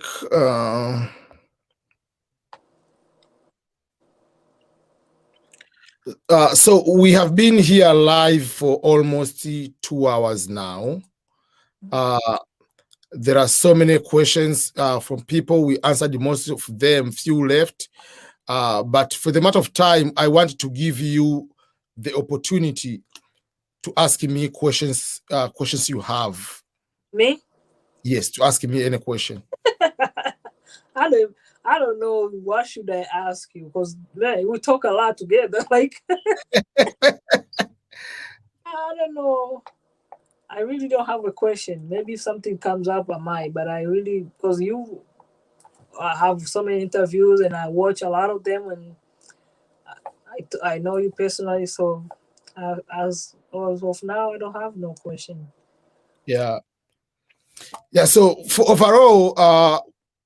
So we have been here live for almost 2 hours now. There are so many questions from people. We answered most of them, few left. But for the matter of time, I want to give you the opportunity to ask me questions you have. Me? Yes, to ask me any question. I don't I don't know what should I ask you, because man, we talk a lot together. Like, I don't know. I really don't have a question. Maybe if something comes up, I might. But I really, because you have so many interviews and I watch a lot of them, and I know you personally. So as of now, I don't have no question. Yeah. So for overall,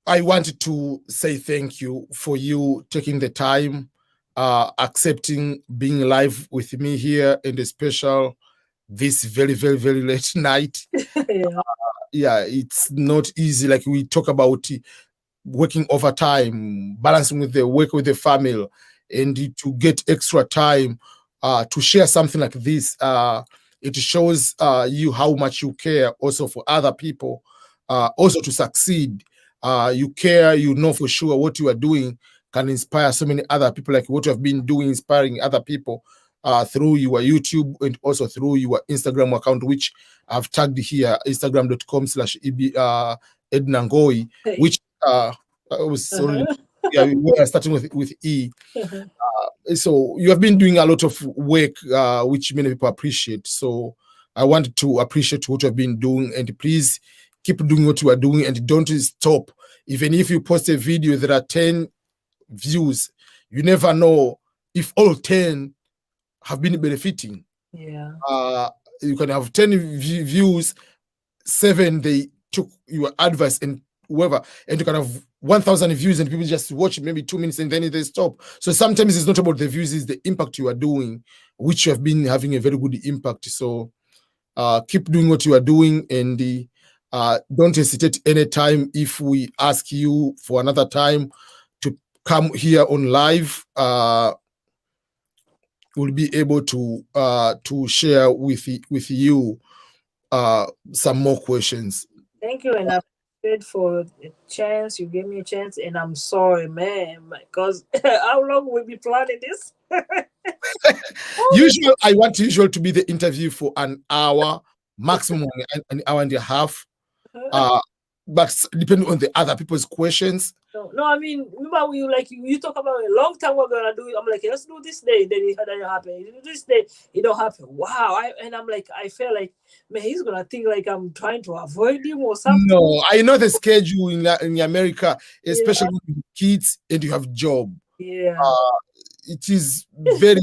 I wanted to say thank you for you taking the time, accepting being live with me here in the special this very, very, very late night. Yeah. It's not easy. Like we talk about working overtime, balancing with the work with the family, and to get extra time to share something like this. It shows you how much you care also for other people, also to succeed. You care, you know for sure what you are doing can inspire so many other people, like what you have been doing, inspiring other people through your YouTube and also through your Instagram account, which I've tagged here, instagram.com/Edna Ngowi, which I was already, yeah, we are starting with E. So you have been doing a lot of work, which many people appreciate. So I want to appreciate what you have been doing, and please keep doing what you are doing and don't stop. Even if you post a video, there are 10 views. You never know if all 10 have been benefiting. Yeah. You can have 10 views, 7 they took your advice and whoever, and you can have 1,000 views and people just watch maybe 2 minutes and then they stop. So sometimes it's not about the views, it's the impact you are doing, which you have been having a very good impact. So keep doing what you are doing, and don't hesitate anytime if we ask you for another time to come here on live. We'll be able to share with you some more questions. Thank you, and appreciate for a chance. You gave me a chance, and I'm sorry, man, because how long will we be planning this? Usually, I want usual to be the interview for an hour, maximum an hour and a half. But depending on the other people's questions. No, I mean, remember we you talk about a long time we're gonna do it. I'm like, let's do this day. Then it doesn't happen. You do this day, it don't happen. Wow. And I'm like, I feel like, man, he's gonna think like I'm trying to avoid him or something. No, I know the schedule in America, especially with kids and you have job. Yeah. It is very.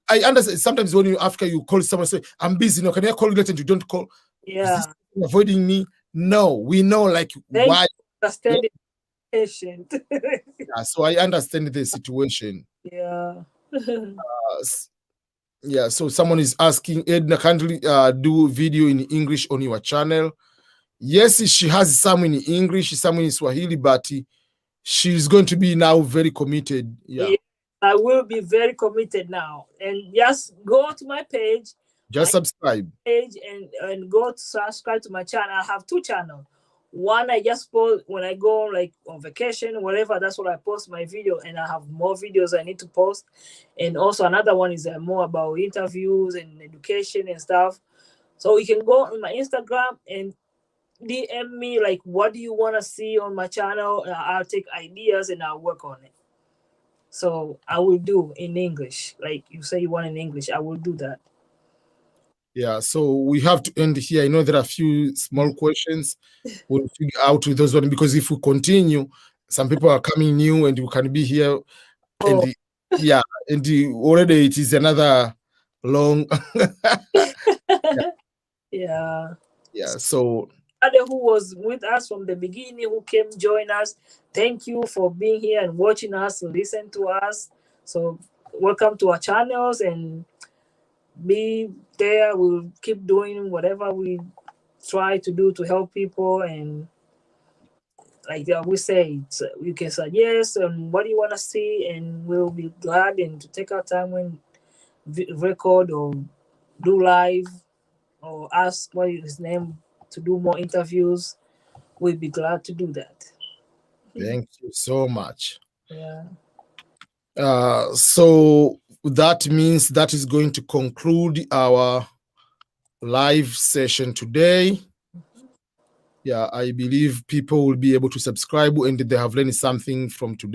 I understand. Sometimes when you're Africa, you call someone, say, "I'm busy. No, can I call you later?" And you don't call. Yeah. Avoiding me. No, we know like why. Understanding patient. Yeah, so I understand the situation. Yeah. Yeah. So someone is asking, Edna, can't do video in English on your channel? Yes, she has some in English, some in Swahili, but she's going to be now very committed. Yeah. I will be very committed now. And just go to my page. Just subscribe. Page and go to subscribe to my channel. I have 2 channels. One I just post when I go like on vacation, whatever. That's what I post my video, and I have more videos I need to post. And also another one is more about interviews and education and stuff. So you can go on my Instagram and DM me like, what do you want to see on my channel? I'll take ideas and I'll work on it. So I will do in English. Like you say you want in English, I will do that. Yeah, so we have to end here. I know there are a few small questions. We'll figure out with those ones, because if we continue, some people are coming new and we can be here. And already it is another long. Yeah. Yeah, so who was with us from the beginning, who came join us, thank you for being here and watching us, listen to us. So welcome to our channels and be there. We'll keep doing whatever we try to do to help people, and like we say, you can suggest and what do you want to see, and we'll be glad and to take our time when record or do live or ask what is his name to do more interviews. We'll be glad to do that. Thank you so much. Yeah. So that means that is going to conclude our live session today. Yeah, I believe people will be able to subscribe and they have learned something from today.